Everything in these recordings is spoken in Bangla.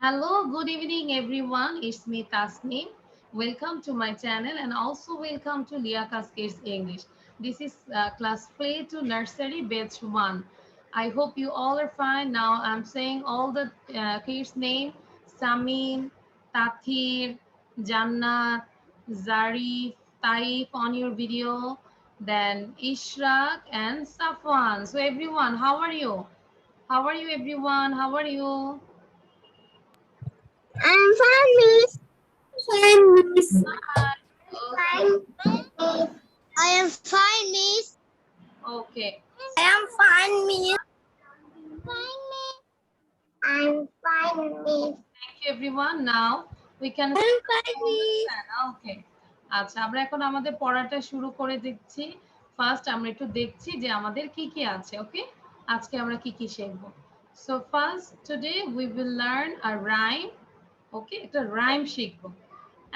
Hello, good evening, everyone. It's me, Tasneem. Welcome to my channel and also welcome to Liakas Kids English. This is class play to nursery batch 1. I hope you all are fine. Now I'm saying all the kids' name: Samin, Tathir, Jannat, Zarif, Taif on your video, then Ishraq and Safwan. So everyone, how are you? How are you, everyone? How are you? I'm fine, miss. Fine, miss. Okay. Fine, miss. I am fine, miss. Okay. I am fine, miss. Fine, miss. I'm fine, miss. Thank you everyone. Now we can I'm start fine, on the miss. channel. Okay. আচ্ছা আমরা এখন আমাদের পড়াটা শুরু করে দিচ্ছি। ফার্স্ট আমরা একটু দেখছি যে আমাদের কি কি আছে। ওকে, আজকে আমরা কি কি শিখব। So first today we will learn a rhyme. Okay, একটা রাইম শিখব।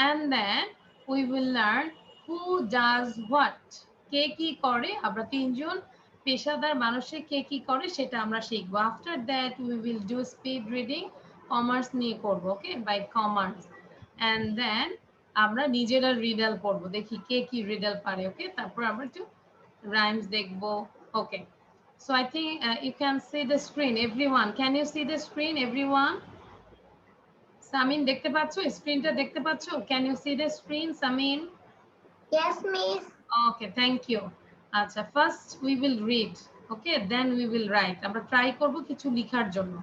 and then we will learn who does what, কে কি করে। আমরা তিনজন পেশাদার মানুষে কে কি করে সেটা আমরা শিখব। After that we will do speed reading, commerce নিয়ে করব। ওকে, বাই কমার্স। অ্যান্ড দেন আমরা নিজেরা রিডাল পড়বো, দেখি কে কি রিডাল পারে। ওকে, তারপর আমরা একটু রাইমস দেখবো। ওকে, so I think you can see the screen. Everyone, can you see the screen, everyone? Samin দেখতে পাচ্ছ স্ক্রিনটা? দেখতে পাচ্ছ? Can you see the screen Samin? Yes, miss. Okay, thank you. আচ্ছা, first we will read, okay, then we will write. আমরা ট্রাই করব কিছু লেখার জন্য।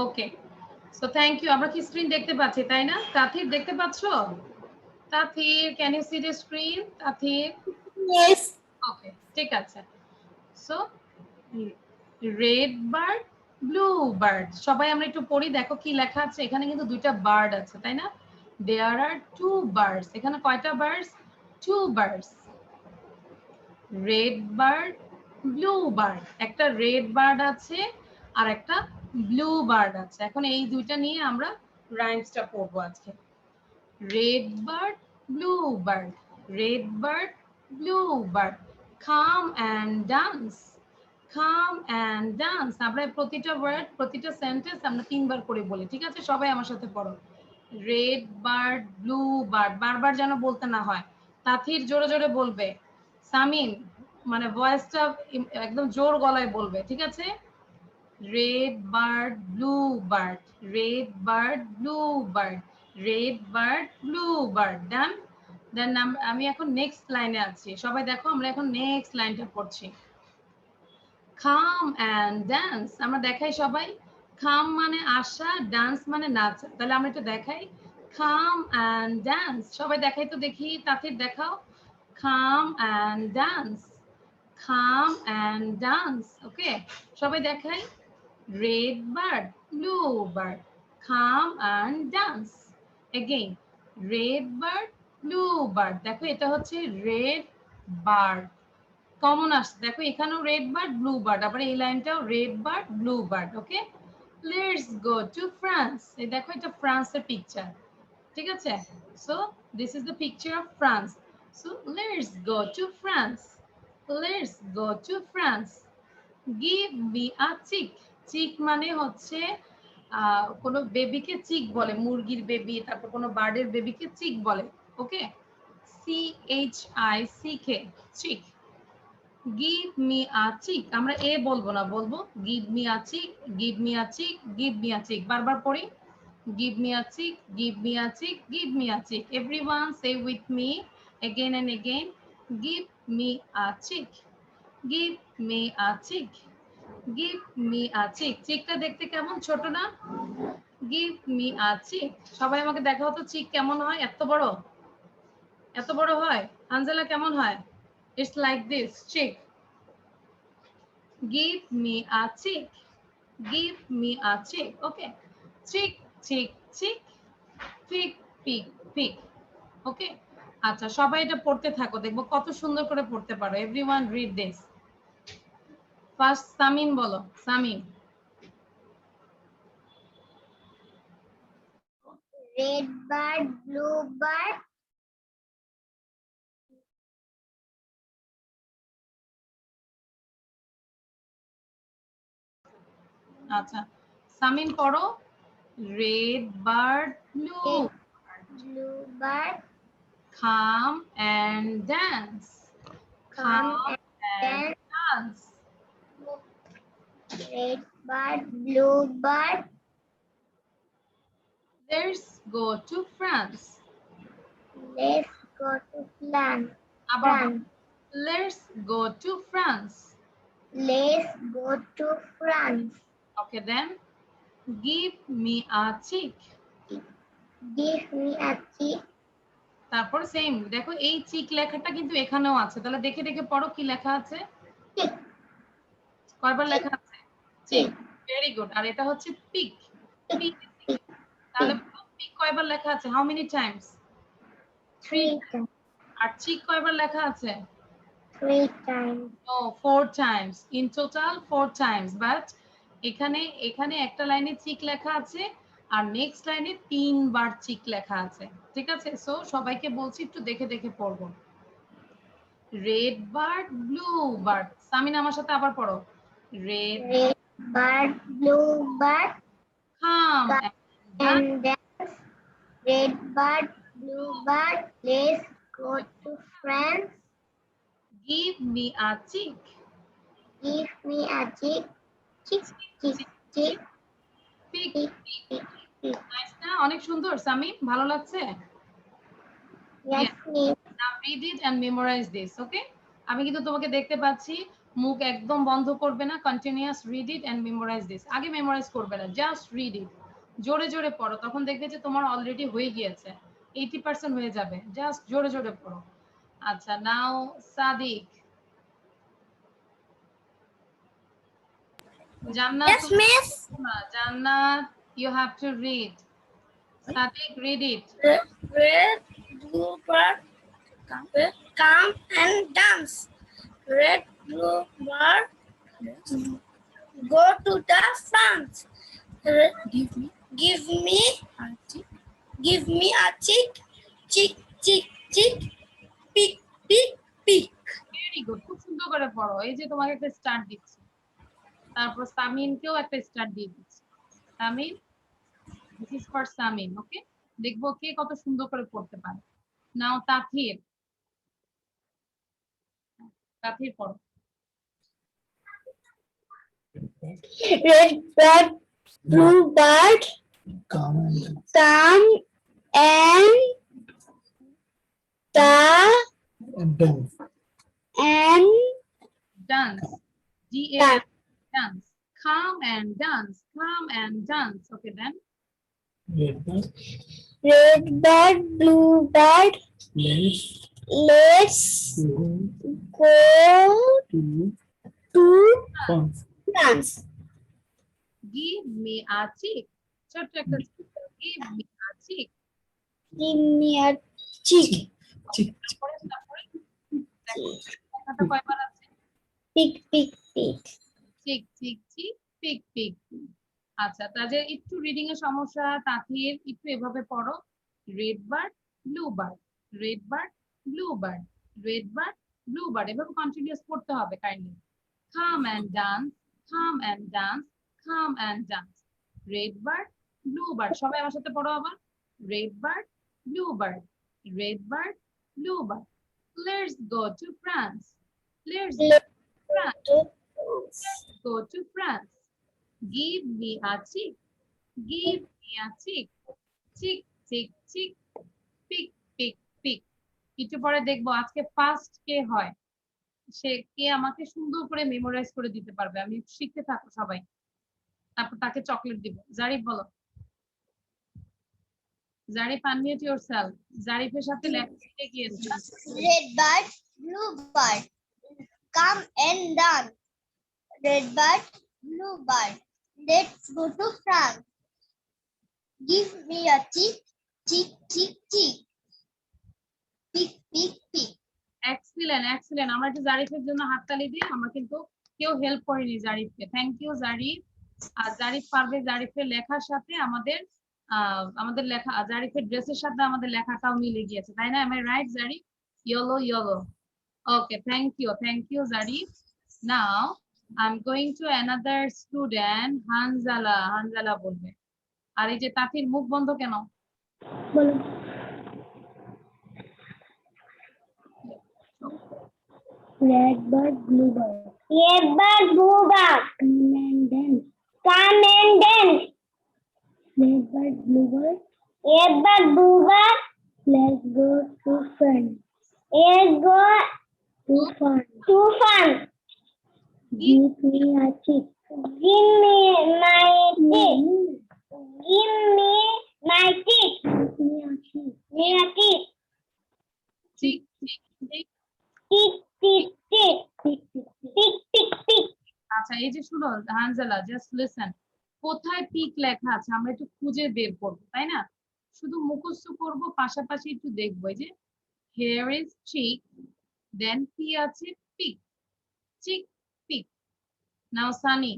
Okay, so thank you. আমরা কি স্ক্রিন দেখতে পাচ্ছি, তাই না? তাথির দেখতে পাচ্ছ? Tathir, can you see the screen? Tathir? Yes. Okay, ঠিক আছে। So red bird, blue bird, সবাই আমরা একটু পড়ি। দেখো কি লেখা আছে এখানে, কিন্তু দুইটা বার্ড আছে, তাই না? There are two birds. এখানে কয়টা birds? Two birds. Red bird, blue bird. একটা রেড বার্ড আছে আর একটা ব্লু বার্ড আছে। এখন এই দুইটা নিয়ে আমরা রাইমসটা পড়বো আজকে। Red bird, blue bird, red bird, blue bird, come and dance, come and dance. আমরা প্রতিটা ওয়ার্ড, প্রতিটা সেন্টেন্স আমরা তিনবার করে বলি, ঠিক আছে? সবাই আমার সাথে পড়ো। রেড বার্ড, ব্লু বার্ড, বারবার যেন বলতে না হয়। তাথির জোরে জোরে বলবে, সামিন মানে ভয়েসটা একদম জোর গলায় বলবে, ঠিক আছে? Red bird, blue bird, red bird, blue bird, red bird, blue bird. Done. Then আমি এখন নেক্সট লাইনে আছি। সবাই দেখো, আমরা এখন নেক্সট লাইনটা পড়ছি। কাম অ্যান্ড ডান্স। আমরা দেখাই সবাই। কাম মানে আসা, ডান্স মানে নাচা। তাহলে আমরা একটু দেখাই। Come and dance. সবাই দেখাই তো দেখি। তাথির দেখাও। Come and dance, come and dance. Okay, সবাই দেখাই। Red bird, blue bird, come and dance. Again, red bird, blue bird. দেখো এটা হচ্ছে রেড বার্ড, কমন আসছে। দেখো এখানেও রেড বার্ড, ব্লু বার্ড, আবার এই লাইনটাও red bird, blue bird. Okay, let's go to France. এই দেখো এটা ফ্রান্সের পিকচার, ঠিক আছে? So this is the picture of France. So let's go to France, let's go to France. Give me a chick. Chick মানে হচ্ছে কোনো বেবিকে চিক বলে, মুরগির বেবি, তারপর কোনো বার্ডের বেবিকে চিক বলে। Okay, CHICK, chick. Give me a chick, আমরা এ বলবো না, বলবো give me a chick, give me a chick, give me a chick. বারবার পড়ি। Give me a chick, give me a chick, give me a chick. Everyone say with me again and again. Give me a chick, give me a chick, give me a chick. চিকটা দেখতে কেমন, ছোট না? গিভ মি আ চিক। সবাই আমাকে দেখাও তো চিক কেমন হয়। এত বড়, এত বড় হয়? আঞ্জেলা কেমন হয়? It's like this chick. Give me a chick. Give me a chick. Okay. Chick, chick, chick. Pig, pig, pig. ওকে, আচ্ছা সবাই এটা পড়তে থাকো, দেখবো কত সুন্দর করে পড়তে পারো। Everyone read this. First Samin বলো, Samin. red bird, blue bird, আচ্ছা সামিন পড়ো, red bird blue blue bird, come and dance, come come and and dance. red bird, blue bird, Let's go to France. let's go to France. আবার let's go to France. Let's go to France. Okay then, give me a chick. Give me a chick. তারপর সেম দেখো, এই চিক লেখাটা কিন্তু এখানেও আছে, তাহলে দেখে দেখে পড়ো কি লেখা আছে। Chick. কয়বার লেখা আছে? চিক, ভেরি গুড। আর এটা হচ্ছে পিক, পিক। তাহলে পিক কয়বার লেখা আছে? How many times? 3 times. আর চিক কয়বার লেখা আছে? 3 times. ও 4 times, in total 4 times. But এখানে একটা লাইনে চিক লেখা আছে আর নেক্সট লাইনে 3 বার চিক লেখা আছে, ঠিক আছে? সো সবাইকে বলছি একটু দেখে দেখে পড়বো। Red bird, blue bird. Samin আমার সাথে আবার পড়ো, red Red bird, blue bird, come and dance. Red bird, blue bird, let's go to France. give me a chick. Give me a chick. Chick, chick, chick, pick, chick, chick, chick. Nice না? অনেক সুন্দর সামিন, ভালো লাগছে? Yes, miss. Now read it and memorize this, okay? আমি কিন্তু তোমাকে দেখতে পাচ্ছি, মুখ একদম বন্ধ করবে না, continuous read it and memorise this. আগে মেমোরাইজ করবে না, জাস্ট রিড ইট, জোরে জোরে পড়ো, তখন দেখবে যে তোমার অলরেডি হয়ে গিয়েছে, 80% হয়ে যাবে। জাস্ট জোরে জোরে পড়ো। আচ্ছা, নাও সাদিক। জান্নাত, Yes, miss. জান্নাত, you have to read. Sadik, read it. Red, blue bird, come and dance. Red, blue bird, go to the France. Give me a chick. Give me a chick. Chick, chick, chick. Pick, pick, pick. Very good, খুব সুন্দর করে পড়ো। এই যে তোমাকে একটা স্টার্ট দিচ্ছি, তারপর সামিনকেও একটা স্টার্ট দিয়ে দিচ্ছি। Samin, this is for Samin, okay? দেখবো কে কত সুন্দর করে পড়তে পারে। নাও তাথির, তাথির পড়ো। Red bird, blue bird, Come come and and dance. and Dance, D-A, dance. dance. Come and dance, come and dance. Okay then. Red bird, Red bird, blue bird, let's let's go go to to France. France. Give me a chick. ছোট্ট একটা give me a chick. Give me a chick. তারপরে লেখাটা কয়বার আছে? Pick, pick, pick. চিক চিক চিক, পিক পিক। আচ্ছা, তাদের একটু রিডিং এর সমস্যা, তাথির একটু এভাবে পড়ো, red bird, blue bird, red bird, blue bird, red bird, blue bird, এভাবে কন্টিনিউয়াস পড়তে হবে kindly. Come and dance, come and dance, come and dance, red bird, blue bird. সবাই আমার সাথে পড়ো আবার, red bird, blue bird, red bird, blue bird. Let's go to France, let's go to France. Give me a chick. Give me a chick. Chick, chick, chick. Pick, pick, pick. একটু পরে দেখবো আজকে ফার্স্ট কে হয়, সে কে আমাকে সুন্দর করে মেমোরাইজ করে দিতে পারবে। আমি শিখতে থাকো সবাই, তারপর তাকে চকলেট দিব। জারিফ বলো। Zarif, unmute yourself. জারিফের সাথে লেখা গিয়েছে। Red bird, blue bird, come and dance. Red bird, blue bird, let's go to France. Give me a chick, chick, chick, chick. Pig, pig, pig. Excellent excellent. আমরা একটু জারিফের জন্য হাততালি দিই। আমরা কিন্তু কেউ হেল্প করেনি জারিফকে। Thank you Zarif. আর জারিফ পারবে, জারিফের লেখার সাথে আমাদের লেখা, জারিফের ড্রেসের সাথে আমাদের লেখাটাও মিলে গিয়েছে, তাই না? Am I right, Zarif? Yellow yellow. Okay, thank you Zarif. Now I'm going to another student, Hanzala. Hanzala বলবে। আর এই যে তাঁতির মুখ বন্ধ কেন? বলো। Red bird, blue bird. Red bird, blue bird. Come and dance. Come and dance. Red bird, blue bird. Red bird, blue bird. Let's go to fun. Let's go To fun. to fun. Give me a chick. Give me my teeth. Give me my teeth. Give me a chick. Me a teeth. ঠিক ঠিক ঠিক। Tick, tick, tick. Tick, tick, tick. Tick, tick, tick. আচ্ছা, এই যে শুনো হানজালা, জাস্ট লিসেন। কোথায় পিক লেখা আছে আমরা একটু খুঁজে বের করবো, তাই না? শুধু মুখস্থ করব, পাশাপাশি একটু দেখবো। এই যে হেয়ার ইজ চিক, দেন কি আছে? Pick. Chick, pick. Now Sunny,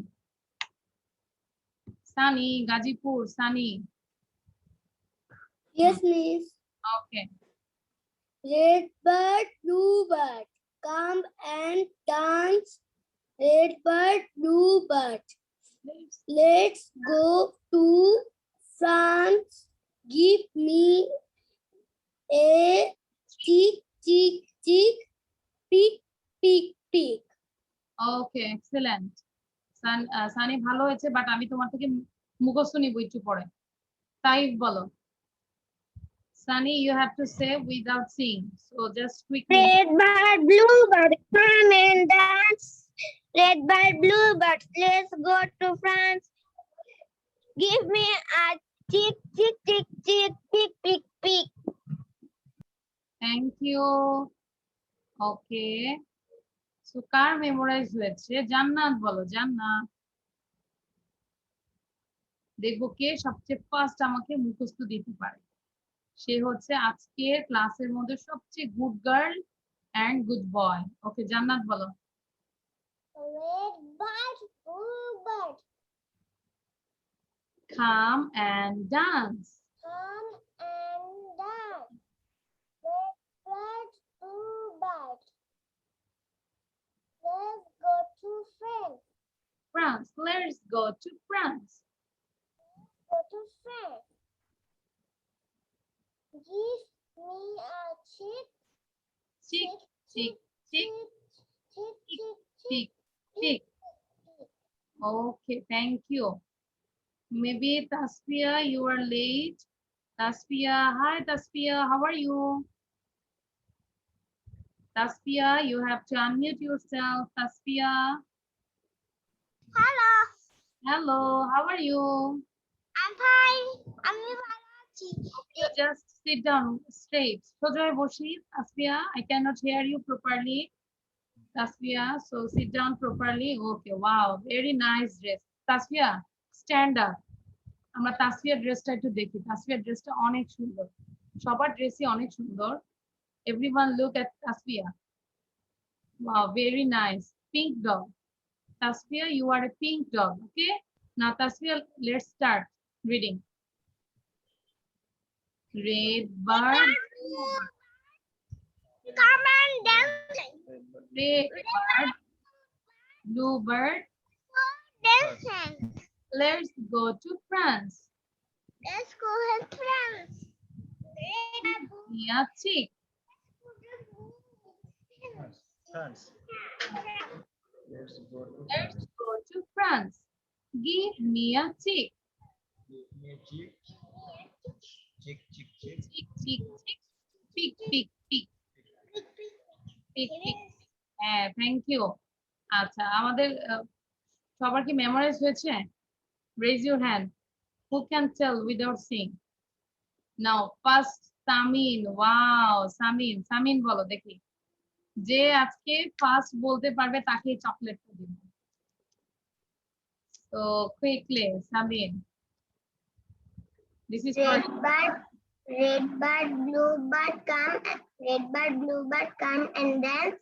Sunny Gazipur, Sunny. Yes, miss. Okay. Red bird, blue bird. Come and dance. Red bird, blue bird. Let's go to France. Give me a chick, chick, chick, pick, pick, pick. Okay, excellent. Sunny ভালো হয়েছে, বাট আমি তোমার থেকে মুখস্থ নিব একটু পরে। তাই বলো। Sunny, you have to say without seeing. So just quickly. Red bird, blue bird, come and dance. Red bird, blue bird, let's go to France. Give me a chick, chick, chick, chick, pick, pick, pick. Thank you. Okay. So কার মেমোরাইজ হয়েছে? জান্নাত বলো, জান্নাত। দেখবো কে সবচেয়ে ফার্স্ট আমাকে মুখস্থ দিতে পারে। সে হচ্ছে আজকের ক্লাসের মধ্যে সবচেয়ে good girl and good boy. Okay, Jannat বলো। Red bird, blue bird, Come and dance. come and dance. Red bird, blue bird. Let's go to France. France. Let's go to France. Go to France. Give me a chick, Chick, chick, chick, chick, chick, chick, chick. Okay, thank you. Maybe Tasfia, you are late. Tasfia, hi Tasfia, how are you? Tasfia, you have to unmute yourself. Tasfia, Hello, hello, how are you? I'm fine. I'm Ivanachi. You just sit down straight. Sojoy boshi, Tasfia, I cannot hear you properly. Tasfia, so sit down properly. Okay, wow, very nice dress. Tasfia, stand up. আমরা তাসফিয়ার ড্রেসটা একটু দেখি। তাসফিয়ার ড্রেসটা অনেক সুন্দর, সবার ড্রেসই অনেক সুন্দর। Everyone look at Tasfia. Wow, very nice. Pink dog. Tasfia, you are a pink dog. Okay. Now Tasfia, let's start reading. Red bird. Come and dance. Red bird. Blue bird. Dancing. Let's go to France. Let's go to France. Yeah, chick. France. Let's go to Let's go to France. Give me a chick. Give me a chick. Chick, chick, chick. Chick, chick, chick. Pick, pick, pick. Pick, pick. হ্যাঁ, থ্যাংক ইউ। আচ্ছা, আমাদের সবার কি মেমোরাইজ হয়েছে? Raise your hand. Who can tell without seeing? Now, first Samin. Wow, Samin. Samin বলো দেখি। যে আজকে ফার্স্ট বলতে পারবে তাকে চকলেটটা দিব। So quickly, Samin. This is for Red bird, Red bird, blue bird, come. Red bird, blue bird, come and dance.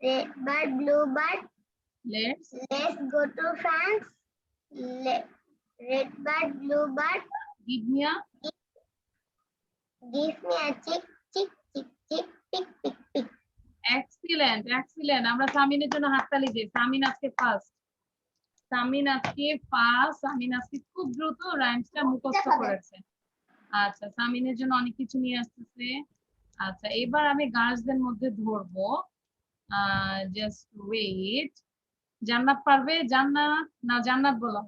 Red bird, blue bird, Let's let's go to France. Red bird, blue bird, give me a give me a chick, chick, chick, chick, pick, pick, pick. excellent, excellent. আমরা সামিনের জন্য হাততালি দিই। সামিন আজকে ফার্স্ট। সামিন আজকে খুব দ্রুত রাইমসটা মুখস্থ করেছে। আচ্ছা, সামিনের জন্য অনেক কিছু নিয়ে আসতেছে। আচ্ছা, এবার আমি গার্লসদের মধ্যে ধরবো। Just wait. জান্নাত পারবে? জান্নাত বলো।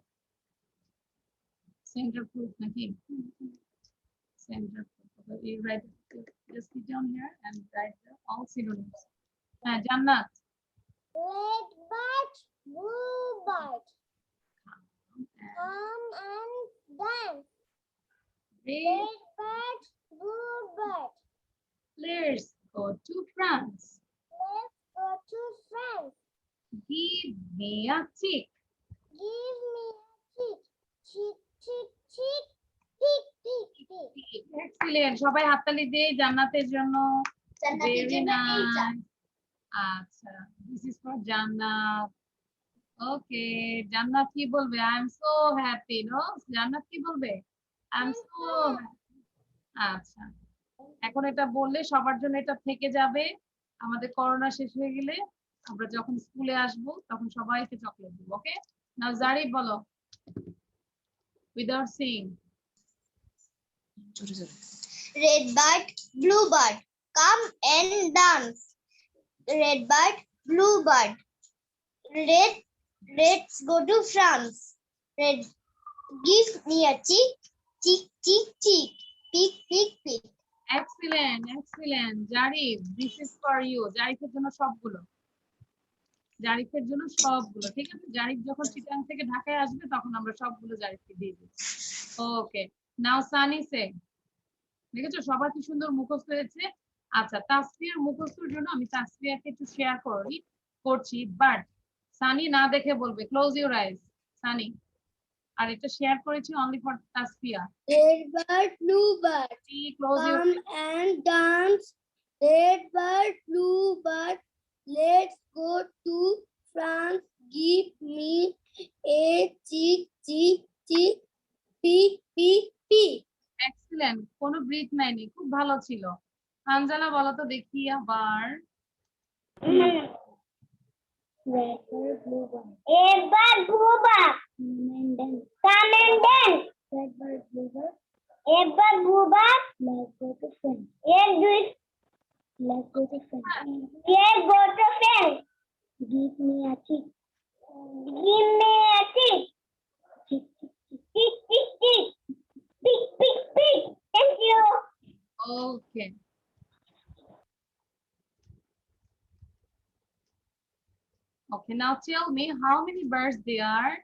সেন্টার প্রুফ নাকি? Center. You write, just sit down here and write all synonyms. হ্যাঁ, জান্নাত। Red bird, blue bird, come and dance. Red bird, blue bird, Let's go to France. let's go to France. Give me a chick. Give me a chick, chick, chick, chick, pick, pick, pick. Excellent. সবাই হাততালি দেই জান্নাতের জন্য। Very nice. আচ্ছা, this is for জান্নাত। Okay, জান্নাত কি বলবে? I am so happy, no? জান্নাত কি বলবে? I am so happy. আচ্ছা, এখন এটা বললে সবার জন্য এটা থেকে যাবে। আমাদের করোনা শেষ হয়ে গেলে আমরা যখন স্কুলে আসবো তখন সবাইকে চকলেট দিব। ওকে, নাও জারি বলো without Singh. Red bird, blue bird, come and dance. Red bird, blue bird, let's go to France. Red, give me a chick, chick, chick, chick, pick, pick, pick. Excellent, excellent. Zarif, this is for you. জারিফের জন্য সবগুলো, জারিফের জন্য সবগুলো। ঠিক আছে, জারিফ যখন চিটাগাং থেকে ঢাকায় আসবে তখন আমরা সবগুলো জারিফকে দিয়ে দিই। ওকে, নাও সানি সে। দেখেছো সবার কি সুন্দর মুখস্থ হয়েছে। আচ্ছা, তাসফিয়ার মুখস্থর জন্য আমি তাসফিয়াকে একটু শেয়ার করছি, বাট সানি না দেখে বলবে। Close your eyes Sunny. আর এটা শেয়ার করেছি only for Tasfia. Red bird, blue bird, close your come and dance. Red bird, blue bird, let's go to France. Give me a chick, chick, chick, pick, pick, pick. Excellent, কোনো ব্রিথ নাইনি, খুব ভালো ছিল। হানজালা বলো তো দেখি আবার। Red bird, blue bird. Red bird, blue bird, Come and dance. come and dance. Red bird, blue bird. Red bird, blue bird, Let's go to France. let's do it. Let's go to France. Let's go to France. Give me a chick, Give me a chick, chick, chick, chick. chick, chick, chick, pick, pick, pick. Thank you. Okay, okay, now tell me how many birds there are.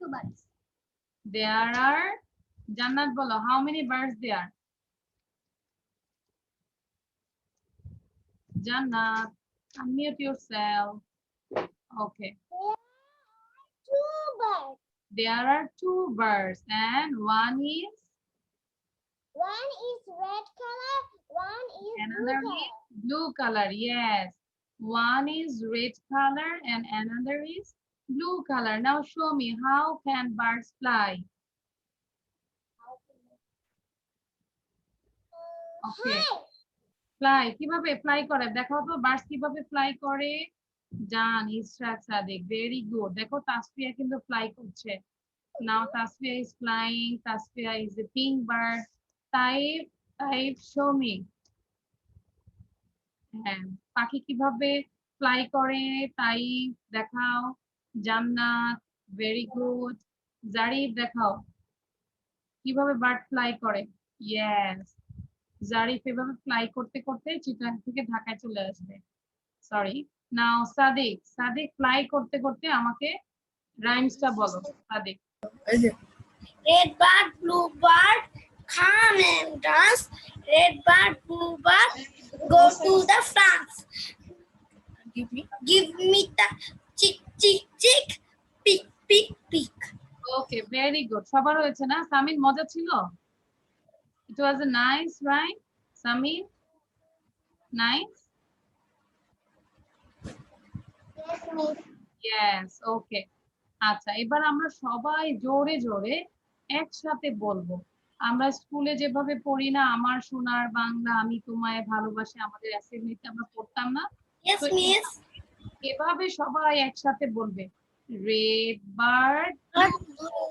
2 birds. There are, Jannat bolo, how many birds there are? Jannat, unmute yourself. Okay, 2 birds. there are 2 birds and one is, One is red color, one is another blue is color. blue color. Yes, one is red color and another is blue color. Now show me, how can birds fly? Okay, Hi. Fly কিভাবে ফ্লাই করে দেখাও তো। বার্ডস কিভাবে ফ্লাই করে? জান, ইসরাত, সাদিক, ভেরি গুড। দেখো তাসফিয়া কিন্তু ফ্লাই করছে। Now Tasfia is flying, Tasfia is a pink bird. Type show me. হ্যাঁ, পাখি কিভাবে ফ্লাই করে তাই দেখাও। জান্নাত, ভেরি গুড। জারিফ দেখাও কিভাবে বার্ড ফ্লাই করে। ইয়েস, জারিফ এভাবে ফ্লাই করতে করতে চিটাগাং থেকে ঢাকায় চলে আসবে। সরি, নাও সাদিক ফ্লাই করতে করতে আমাকে রাইমসটা বলো। Sadiq, Red bird, blue bird, come and dance. Red bird, blue bird, go to the France. Give me the chick, chick, chick, pick, pick, pick. Okay, very good. সবার হয়েছে না? সামিন মজা ছিল? It was a nice rhyme, Samir. Nice. Yes, Miss. Yes, okay. আচ্ছা, এবার আমরা সবাই জোরে জোরে একসাথে বলবো। আমরা স্কুলে যেভাবে পড়ি না, আমার সোনার বাংলা, আমি তোমায় ভালোবাসি, আমাদের অ্যাসেম্বলিতে আমরা পড়তাম না? Yes, তো Miss. এভাবে সবাই একসাথে বলবে, রেড বার্ড,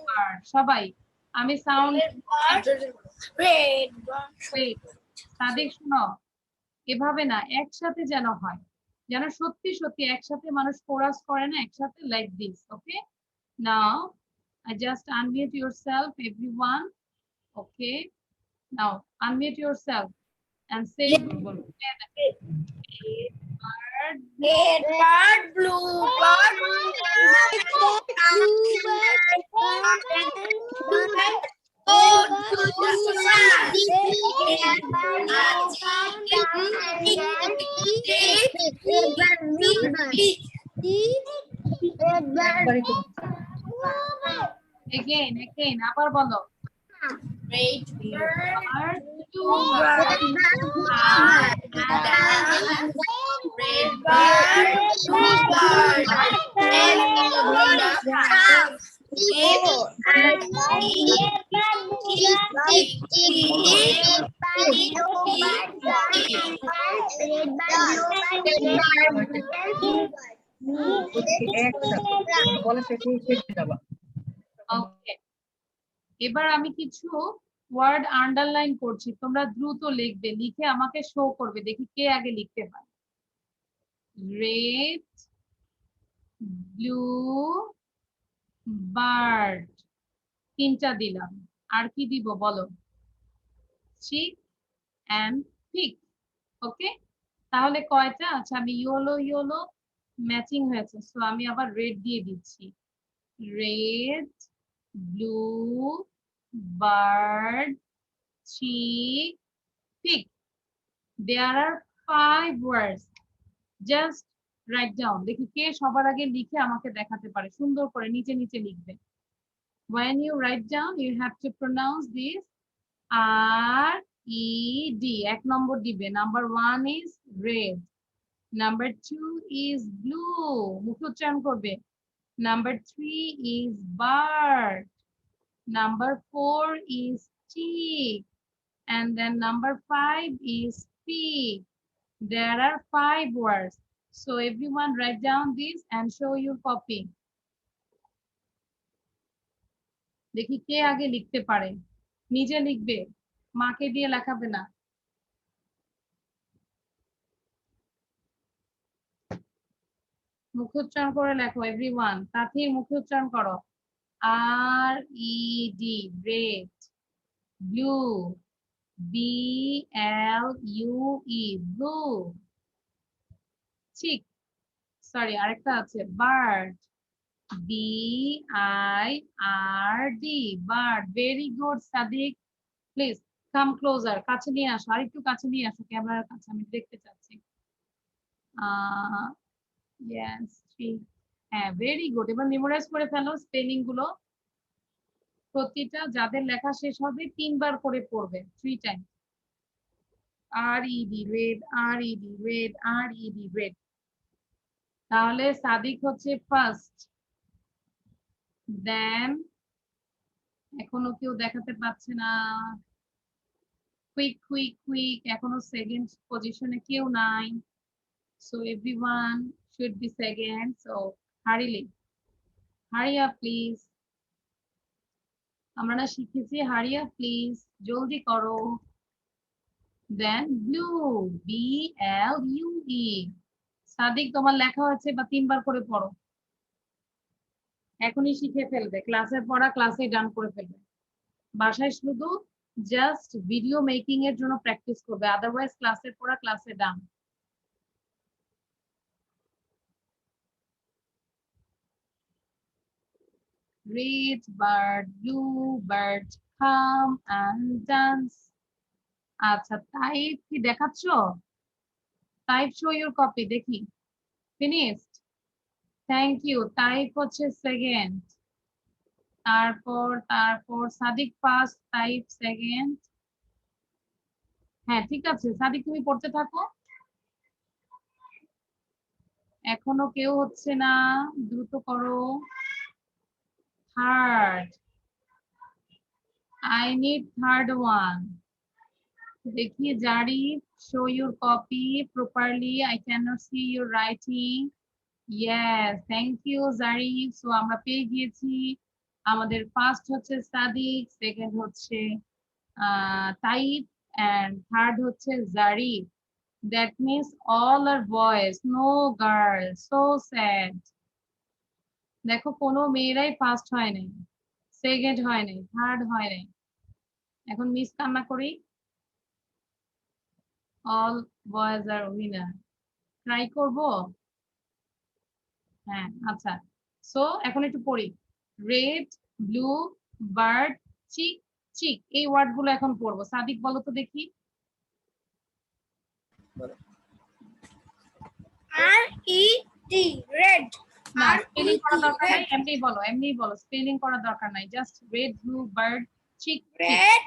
বার্ড। সবাই, আমি সাউন্ড Red. সাদিক শোনো, এভাবে না, একসাথে যেন হয়, যেন সত্যি সত্যি একসাথে মানুষ কোরাস করে না, একসাথে like this. Okay, now I just unmute yourself, everyone. Okay, now unmute yourself and say together. Red bird, Red bird, blue bird, again, আবার বলো। Red Bird, blue bird, bird, red bird, blue bird, ওকে, এবার আমি কিছু ওয়ার্ড আন্ডারলাইন করছি, তোমরা দ্রুত লিখবে, লিখে আমাকে শো করবে, দেখি কে আগে লিখতে পারে। রেড, ব্লু, বার্ড, তিনটা দিলাম, আর কি দিব বলো? চিক অ্যান্ড পিক। ওকে, তাহলে কয়টা? আচ্ছা, আমি ইয়েলো ইয়েলো ম্যাচিং হয়েছে, সো আমি আবার রেড দিয়ে দিচ্ছি। Red, blue, bird, chick, pick. There are 5 words. Just write down. দেখি কে সবার আগে লিখে আমাকে দেখাতে পারে, সুন্দর করে নিচে নিচে লিখবে। When you write down, you have to pronounce this R-E-D. এক নম্বর দিবে। Number 1 is red. Number 2 is blue. মুখে উচ্চারণ করবে। Number 3 is bird. Number 4 is chick. And then number 5 is pig. There are 5 words. So everyone write down this and show your copy. দেখি কে আগে লিখতে পারে, নিজে লিখবে, মাকে দিয়ে লেখাবে না। মুখে উচ্চারণ করে লেখো এভরিওয়ান, তাতেই মুখে উচ্চারণ করো। R-E-D, red. Blue, B-L-U-E, blue. Chick, sorry, আরেকটা আছে, bird. B-I-R-D, bird. Very good, Sadiq. Please come closer. কাছে নিয়ে আসো, আর একটু কাছে নিয়ে আসো, ক্যামেরার কাছে, আমি দেখতে চাচ্ছি। Yes, ঠিক। হ্যাঁ, ভেরি গুড। এবার মেমোরাইজ করে ফেলো স্পেলিং গুলো। প্রতিটা যাদের লেখা শেষ হবে 3 বার করে পড়বে, 3 time. R-E-D, red, R-E-D, red, R-E-D, red. তাহলে সাদিক হচ্ছে ফার্স্ট, দেন এখনো কেউ দেখাতে পাচ্ছে না। কুইক কুইক কুইক, এখনো সেকেন্ড পজিশনে কেউ নাই। So everyone should be second. So hurry up please. আমরা না শিখেছি hurry up please, জলদি করো। Then blue, B-L-U-E. সাদিক, তোমার লেখা হচ্ছে বা 3 বার করে পড়ো, এখনই শিখে ফেলবে, ক্লাসের পড়া ক্লাসে ডান করে ফেলবে। বাসায় শুধু জাস্ট ভিডিও মেকিং এর জন্য প্র্যাকটিস করবে, আদারওয়াইজ ক্লাসের পড়া ক্লাসে done. Red bird, blue bird, come and dance. আচ্ছা, টাইপ কি দেখাচ্ছ? টাইপ শো ইউর কপি, দেখি। Finished, thank you. টাইপ হচ্ছে সেকেন্ড, তারপর সাদিক ফার্স্ট, টাইপ সেকেন্ড, হ্যাঁ ঠিক আছে সাদিক তুমি পড়তে থাকো এখনো কেউ হচ্ছে না দ্রুত করো third I need third one देखिए जारी show your copy properly I cannot see your writing yes thank you জারি so আমরা পেয়ে গিয়েছি আমাদের ফার্স্ট হচ্ছে সাদিক সেকেন্ড হচ্ছে তাইব and থার্ড হচ্ছে জারি that means all are boys no girls so sad দেখো কোনো মেয়েরাই ফার্স্ট হয় নাই সেকেন্ড হয় নাই থার্ড হয় নাই এখন মিস কান্না করি অল বয়েজ আর উইনার ট্রাই করব হ্যাঁ আচ্ছা সো এখন একটু পড়ি রেড ব্লু বার্ড চিক চিক এই ওয়ার্ড গুলো এখন পড়বো সাদিক বলো তো দেখি R-E-D, red. না স্পেলিং করা R-E-D, দরকার নাই red. এমনিই বলো স্পেলিং করা দরকার নাই just red blue bird chick Red,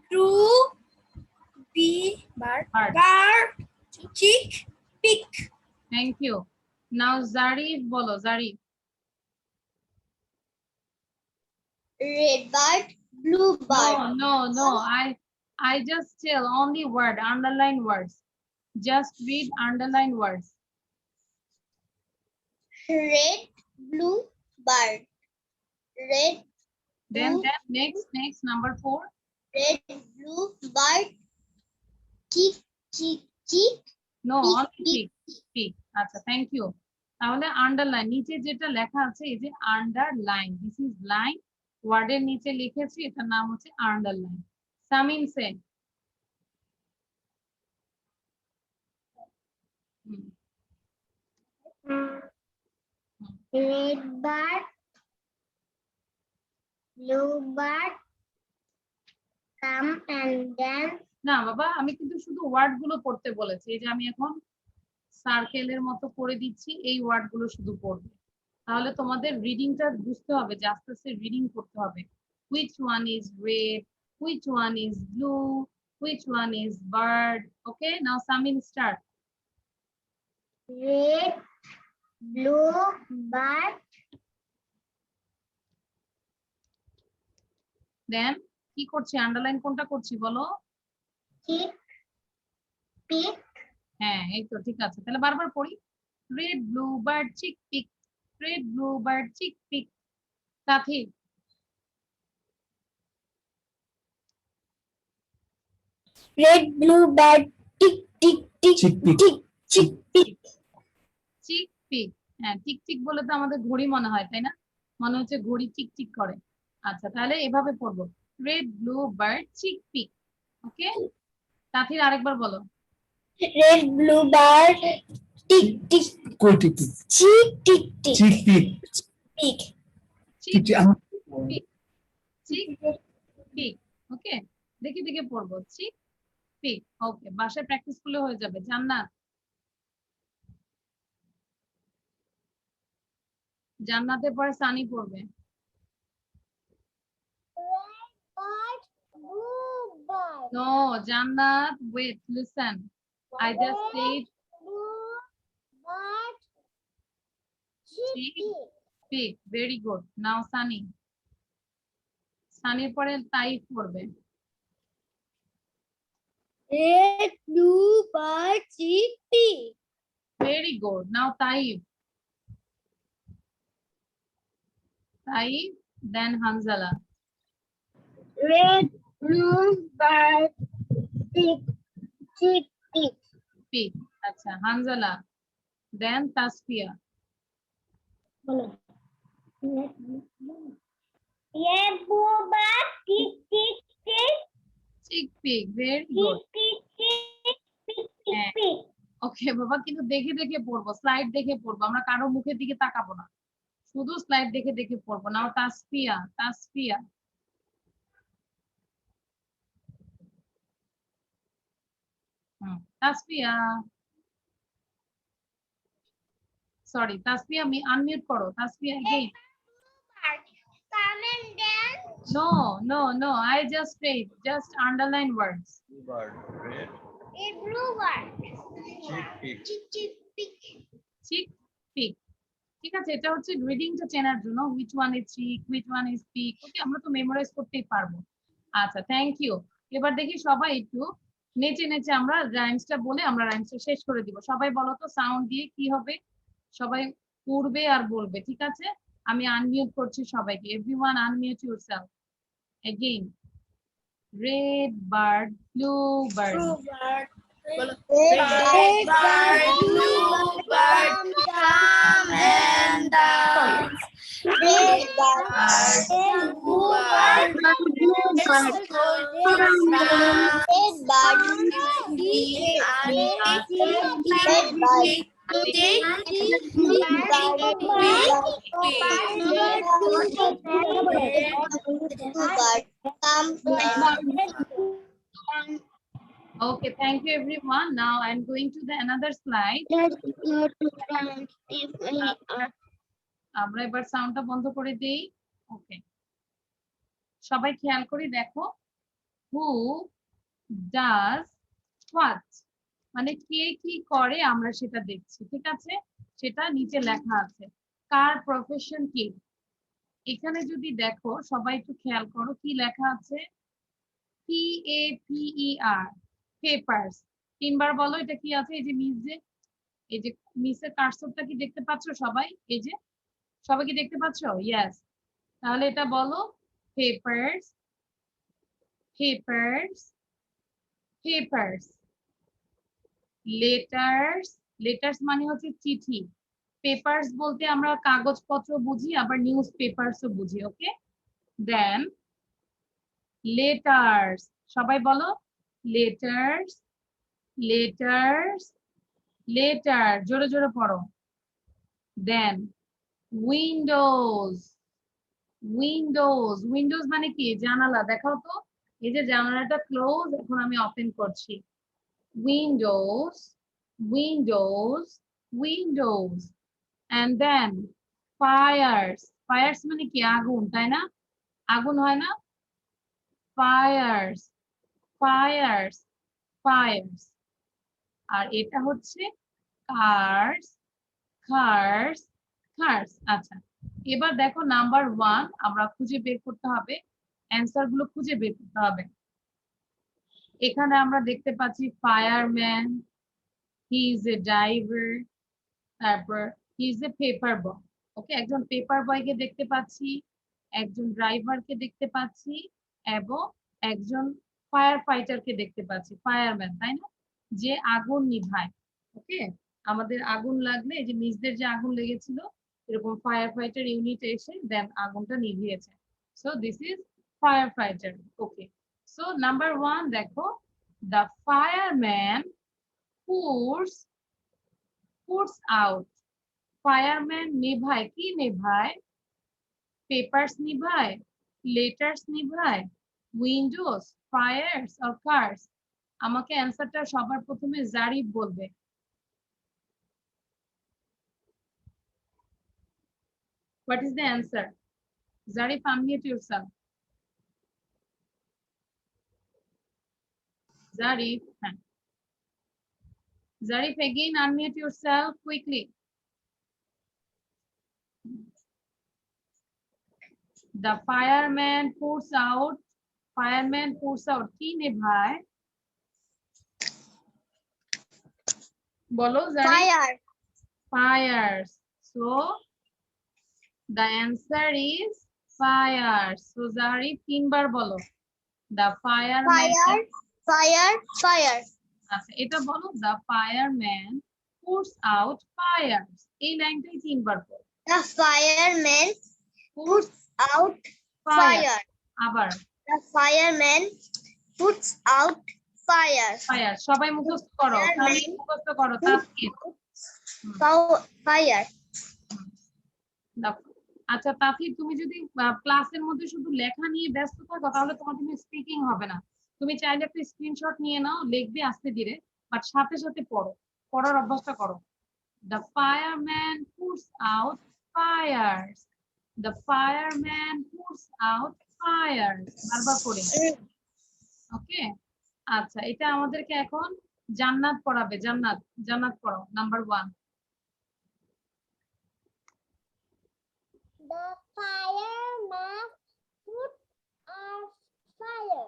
blue, Bird. bird, chick, pig. Thank you now Zarif বলো Zarif Red bird, blue bird. No. I just tell only word, underline words. Just read underline words. Red, blue bird. Red, Then Blue. next number 4. red, blue bird. Chick, chick, chick. No, Pig, only pig. pig. আচ্ছা thank you. তাহলে আন্ডারলাইন নিচে যেটা লেখা আছে এই যে আন্ডারলাইন দিস ইজ লাইন ওয়ার্ডের নিচে লিখেছি এটার নাম হচ্ছে underline Samin say Red bird, blue bird. Come and dance. না বাবা আমি কিন্তু শুধু ওয়ার্ড গুলো পড়তে বলেছি এই যে আমি এখন সার্কেলের মতো করে দিচ্ছি এই ওয়ার্ড গুলো শুধু পড়বে তাহলে তোমাদের রিডিংটা বুঝতে হবে যে আস্তে আস্তে রিডিং করতে হবে which one is red which one is blue which one is bird okay now Samin start Red, blue bird. then কি করছি আন্ডারলাইন কোনটা করছি বলো Chick, pig. হ্যাঁ এই তো ঠিক আছে তাহলে বারবার পড়ি red blue bird chick pick red blue bird chick pick সাথী Red, blue bird. Tick, tick, tick, Chick-pick. tick, chick, pick. চিক পিক হ্যাঁ টিক টিক বলে তো আমাদের ঘড়ি মনে হয় তাই না মনে হচ্ছে ঘড়ি টিক টিক করে আচ্ছা তাহলে এভাবে পড়বো red blue bird chick pick ওকে সাথীর আরেকবার বলো Red, blue bird. Tick, tick, কই ঠিক chick, tick, tick, ঠিক ঠিক pig. চিক ঠিক আমি চিক পিক ওকে দেখে দেখে পড়বো চিক পিক ওকে বাসায় প্র্যাকটিস করলে হয়ে যাবে জান্নাত জান্নাতের পরে সানি পড়বে Red bird, blue bird. No Jannat wait listen I just said Blue bird. Chick. Chick. pig very good now Sunny সানির পরে তাইফ পড়বে Red, blue bird. Chick, pig. very good now Taif Taif then Hanzala Red, blue bird. Tick, tick, tick. pig আচ্ছা Hanzala then Tasfia Red, blue bird. Tick, tick, tick. chick pig very good Tick, tick, tick. Tick, tick, হ্যাঁ। tick. ওকে বাবা কিন্তু দেখে দেখে পড়বো স্লাইড দেখে পড়বো আমরা কারো মুখের দিকে তাকাবো না শুধু স্লাইড দেখে দেখে পড়বো নাও তাসফিয়া তাসফিয়া তাসফিয়া সরি তাসফিয়া আমি আনমিউট করো Tasfia again Come and dance No. I just read. Just underline words. Bluebird. Red. A blue bird. Chick pick. Chick, pig. ঠিক আছে, এটা হচ্ছে রিডিংটা চেনার জন্য which one is chick, which one is pig. ওকে, আমরা তো মেমোরাইজ করতেই পারবো। আচ্ছা, থ্যাংক ইউ। এবার দেখি সবাই একটু নেচে নেচে আমরা রাইমসটা বলে আমরা রাইমসটা শেষ করে দিব। সবাই বলো তো সাউন্ড দিয়ে কি হবে। সবাই পড়বে আর বলবে, ঠিক আছে? আমি আনমিউট করছি সবাইকে। Everyone unmute yourself again. Red bird, blue bird, Bluebird. Red bird, Bluebird, come and dance. red bird, Blue bird, blue bird, Let's go to France. red bird, red bird, Okay, thank you everyone. Now I'm going to the another slide. Let's go to France if we are আমরা এবার সাউন্ডটা বন্ধ করে দেই। ওকে, সবাই খেয়াল করে দেখো, who does what, মানে কে কি করে আমরা সেটা দেখছি, ঠিক আছে? সেটা নিচে লেখা আছে। কার প্রফেশন কি, এখানে যদি দেখো সবাই একটু খেয়াল করো কি লেখা আছে, PAPER, পেপারস। তিনবার বলো এটা কি আছে। এই যে নিচে কার্সরটা কি দেখতে পাচ্ছ সবাই? এই যে সবাই কি দেখতে পাচ্ছ? ইয়েস। তাহলে এটা বলো papers, papers, papers. Letters, letters মানে হচ্ছে চিঠি। পেপারস বলতে আমরা কাগজপত্র বুঝি, আবার নিউজ পেপারসও বুঝি। ওকে, দেন লেটার্স, সবাই বলো লেটার্স, লেটার্স, লেটার, জোরে জোরে পড়ো। দেন উইন্ডোজ, উইন্ডোজ, উইন্ডোজ মানে কি? জানালা। দেখাও তো, এই যে জানালাটা ক্লোজ, এখন আমি ওপেন করছি। Windows, windows, windows. And then fires, fires মানে কি? আগুন, তাই না? আগুন হয় না? Fires, fires, fires. আর এটা হচ্ছে কার্স, কার্স, কার্স। আচ্ছা, এবার দেখো নাম্বার 1 আমরা খুঁজে বের করতে হবে, অ্যান্সার গুলো খুঁজে বের করতে হবে। এখানে আমরা দেখতে পাচ্ছি fireman, he is a driver, তারপর হি ইজ এ পেপার বয়। ওকে, একজন পেপার বয়কে দেখতে পাচ্ছি, একজন ড্রাইভারকে দেখতে পাচ্ছি, এবং একজন ফায়ার ফাইটারকে দেখতে পাচ্ছি, ফায়ারম্যান, তাই না? যে আগুন নিভায়। ওকে, আমাদের আগুন লাগলে, এই যে নিজদের যে আগুন লেগেছিল, এরকম ফায়ার ফাইটার ইউনিট এসে দেন আগুনটা নিভিয়েছে। So this is fire fighter. Okay, so number 1 দেখো, the fireman puts out, fireman নিভায়, কি নিভায়? পেপারস নিভায়, লেটার্স নিভায়, উইন্ডোজ, ফায়ার্স অর কার্স? আমাকে অ্যান্সারটা সবার প্রথমে জারিফ বলবে। What is the answer? Zarif, unmute yourself. Zarif, Zarif, again unmute yourself quickly. The fireman puts out, fireman puts out, কি নেভায়? বলো Zarif. fire, Fires. So the answer is fires. So Zarif, তিনবার বলো। The fireman. fire, fire, fire. আচ্ছা, এটা বলো, the fireman puts out fires। এই লাইনটাই তিনবার বলো। The fireman puts out fire. আবার The fireman puts out fire. Fire. সবাই মুখস্থ করো, তাহলে মুখস্থ করো তাফসীর। Fire. আচ্ছা তাফসীর, তুমি যদি ক্লাসের মধ্যে শুধু লেখা নিয়ে ব্যস্ত থাকো তাহলে তোমার কিন্তু স্পিকিং হবে না। তুমি চাইলে একটা স্ক্রিনশট নিয়ে নাও, লিখবে আস্তে ধীরে, বাট সাথে সাথে পড়ো, পড়ার অভ্যাসটা করো। The fireman puts out fires. The fireman puts out fires বারবার পড়ি। ওকে, আচ্ছা এটা আমাদেরকে এখন জান্নাত পড়াবে। জান্নাত, জান্নাত পড়ো number 1। The fireman put out fire.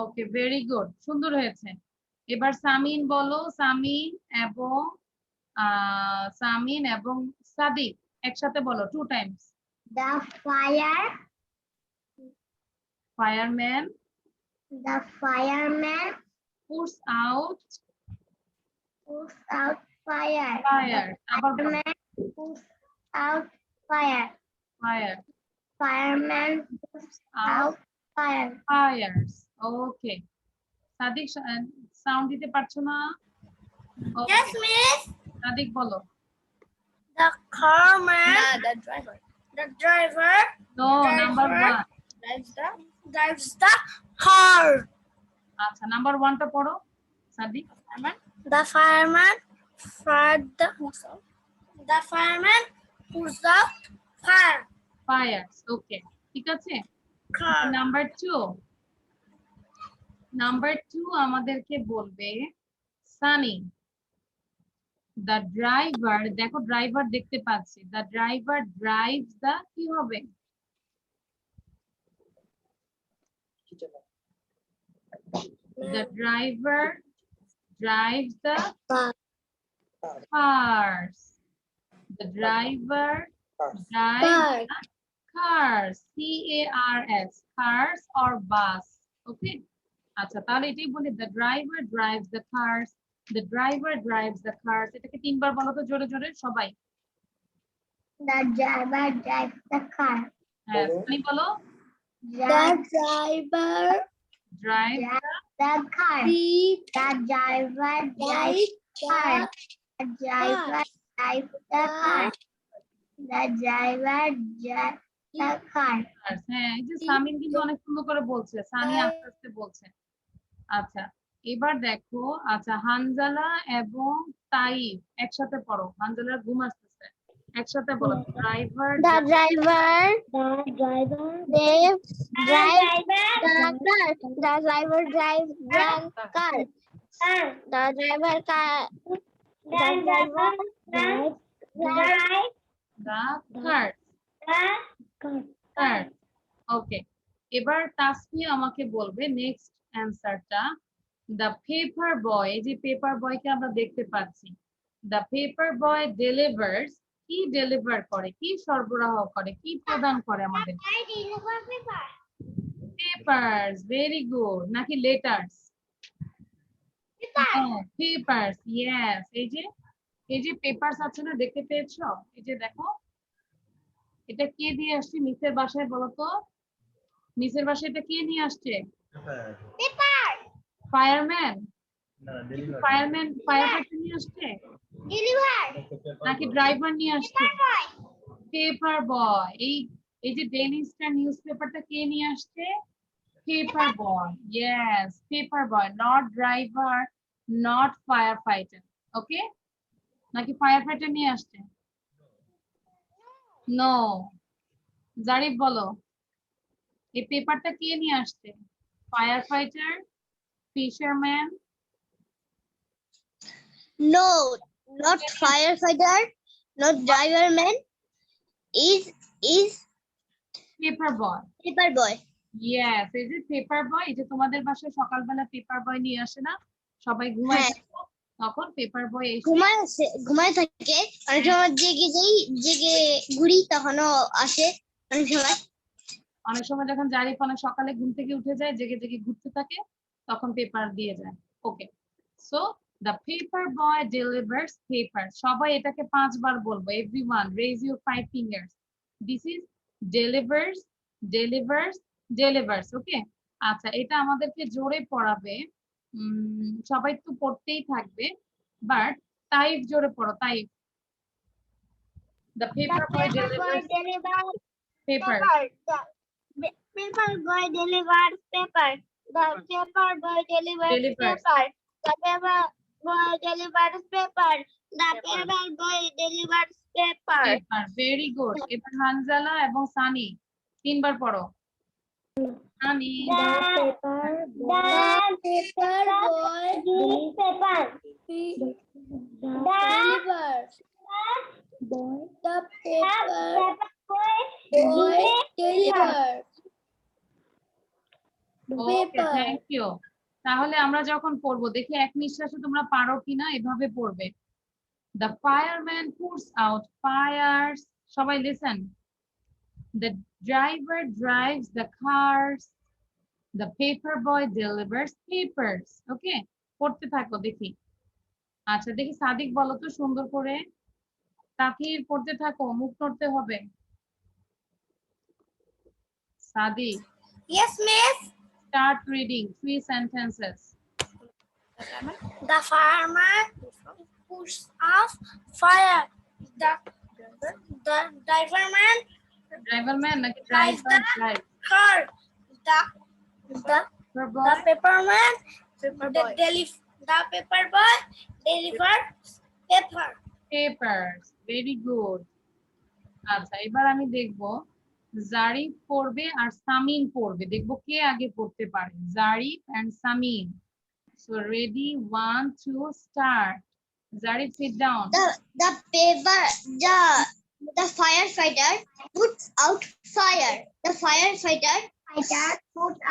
Okay, very good, সুন্দর হয়েছে। এবার সামিন বলো। সামিন এবং সাদিক একসাথে বলো 2 Times. The fireman puts out puts out fire. fire। আবার বলো, Fireman puts out fire. Fire Fireman puts out out fire. fires। ওকে, সাদিক সাউন্ড দিতে পারছো না? Okay, Yes, miss. সাদিক বলো। The carman. No, the driver. The driver no, number 1। drives the car. আচ্ছা, নাম্বার 1টা পড়ো Sadiq. The fireman puts out fire. ফায়ার্স। ওকে, ঠিক আছে। Car. নাম্বার 2 আমাদেরকে বলবে সানি। দ্য ড্রাইভার, দেখো ড্রাইভার দেখতে পাচ্ছি, দ্য ড্রাইভার ড্রাইভস দ্য, কি হবে? The driver drives the cars. The driver drives the cars. C-A-R-S. Cars or bus. Okay. আচ্ছা, তাহলে এটাই বলি, the driver drives the cars. The driver drives the cars. এটাকে 3 বার বলো তো জোরে জোরে সবাই। The driver drives the car. হ্যাঁ, তুমি বলো। The driver Drive the car. The driver drives the car. The driver drives the car. The driver drives the car. cars. হ্যাঁ, এই যে সামিন কিন্তু অনেক সুন্দর করে বলছে, সানি আস্তে আস্তে বলছে। আচ্ছা, এবার দেখো, আচ্ছা হানজালা এবং তাইফ একসাথে পড়ো। হানজালার ঘুম আসতেছে, একসাথে বলো। Driver The driver drives the car. The driver drives the car. The driver drives the car। ওকে, এবার তাসফি আমাকে বলবে নেক্সট অ্যানসারটা। দ্য পেপার বয়, এই যে পেপার বয়কে আমরা দেখতে পাচ্ছি। দ্য পেপার বয় ডেলিভার্স, কি ডেলিভার করে, কি সরবরাহ করে, কি প্রদান করে আমাদের? Papers, very good. নাকি লেটার্স? Papers, yes. এই যে পেপারস আছে না, দেখতে পেয়েছো? এই যে দেখো, এটা কে দিয়ে আসছে মিসের বাসায় বলো তো? মিসের বাসায় এটা কে নিয়ে আসছে? ফায়ারম্যান। ফায়ারম্যান নিয়ে আসছে নাকি ড্রাইভার নিয়ে আসছে? Paper boy. এই যে ডেইলি স্টার নিউজ পেপারটা কে নিয়ে আসছে? Paper boy, yes, paper boy, not driver, not fire fighter. Okay, নাকি ফায়ার ফাইটার নিয়ে আসছে? নো। জারিফ বলো, এই পেপারটা কে নিয়ে আসছে? Fire fighter, fisherman? No, not firefighter, not driverman. Is paper boy. paper boy. Yes, এই যে পেপার বয়, এই যে তোমাদের বাসায় সকালবেলা পেপার বয় নিয়ে আসে না, সবাই ঘুমায় হ্যাঁ। থাকে, তখন পেপার বয় এসে ঘুমায় থাকে অনেক সময় জেগে ঘুরি তখনও আসে অনেক সময় যখন জারিফ অনেক সকালে ঘুম থেকে উঠে যায়, জেগে জেগে ঘুরতে থাকে, তখন পেপার দিয়ে যায়। Okay, so the paper boy delivers paper. সবাই এটাকে 5 বার বলবো। Everyone raise your 5 fingers. This is delivers, delivers, delivers. Okay, আচ্ছা এটা আমাদেরকে জোরে পড়াবে। সবাই তো পড়তেই থাকবে, বাট তাইফ জোরে পড়ো। Taif, the paper boy delivers paper. The paper boy delivers paper. The paper boy delivers Delivers. paper. The paper boy delivers paper. The paper boy delivers paper. Paper, very good. এবার হানজালা এবং সানি 3 বার পড়ো। Sunny. The paper boy gives paper. The paper boy boy delivers. Okay, thank you. তাহলে আমরা যখন পড়বো দেখি এক নিঃশ্বাসে তোমরা পারো কিনা, এভাবে পড়বে। The fireman puts out fires. সবাই listen. The driver drives the cars. The paper boy delivers papers. ওকে, পড়তে থাকো দেখি। আচ্ছা দেখি সাদিক বলো তো সুন্দর করে। তাকির পড়তে থাকো, মুখ করতে হবে। Sadiq, Yes, miss. start reading 3 sentences. The farmer puts out fire. The driver man Driver man নাকি drives driver the drive? car. The Paper boy, paper man the paper boy delivers paper. papers. Very good. আচ্ছা এবার আমি দেখবো জারিফ পড়বে আর সামিন পড়বে, দেখবো কে আগে পড়তে পারে। Zarif and Samin. So ready, 1 2 start. Zarif, sit down. The firefighter puts out fire. The firefighter puts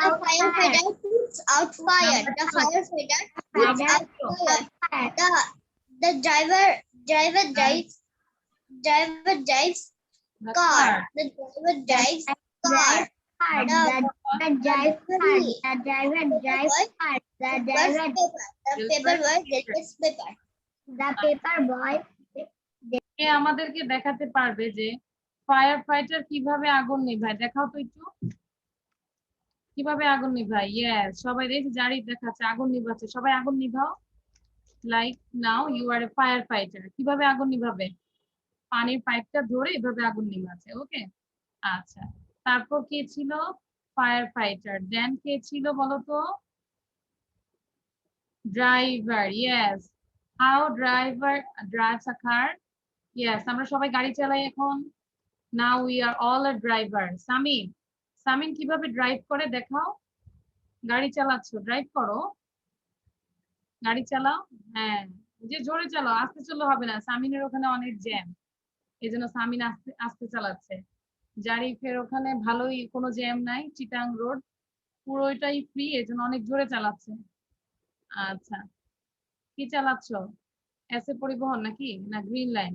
out fire. The firefighter puts out fire. The driver drives The car. The driver drives car. The paper boy delivers paper. The paper boy কে আমাদেরকে দেখাতে পারবে যে ফায়ার ফাইটার কিভাবে আগুন নিভায়? দেখাও তো একটু, কিভাবে আগুন নিভায়। ইয়েস, সবাই দেখি জারিফ দেখাচ্ছে আগুন নিভাচ্ছে। সবাই আগুন নিভাও। Like now you are a fire fighter. কিভাবে আগুন নিভাবে? পানির পাইপটা ধরে এভাবে আগুন নিভাচ্ছে। ওকে, আচ্ছা তারপর কে ছিল? Fire fighter. দেন কে ছিল বলো তো? Driver. Yes, how driver drives a car. Yes, আমরা সবাই গাড়ি চালাই এখন। Now we are all a driver. Samin, Samin কিভাবে ড্রাইভ করে দেখাও। গাড়ি চালাচ্ছো, ড্রাইভ করো, গাড়ি চালাও। হ্যাঁ, যে জোরে চালাও, আস্তে চললে হবে না, সামিনের ওখানে অনেক জ্যাম, এই জন্য সামিন আস্তে আস্তে চালাচ্ছে। জারিফের ওখানে ভালোই, কোনো জ্যাম নাই, চিটাং রোড পুরোটাই ফ্রি, এই জন্য অনেক জোরে চালাচ্ছে। আচ্ছা, কি চালাচ্ছ? এসে পরিবহন নাকি না গ্রিন লাইন?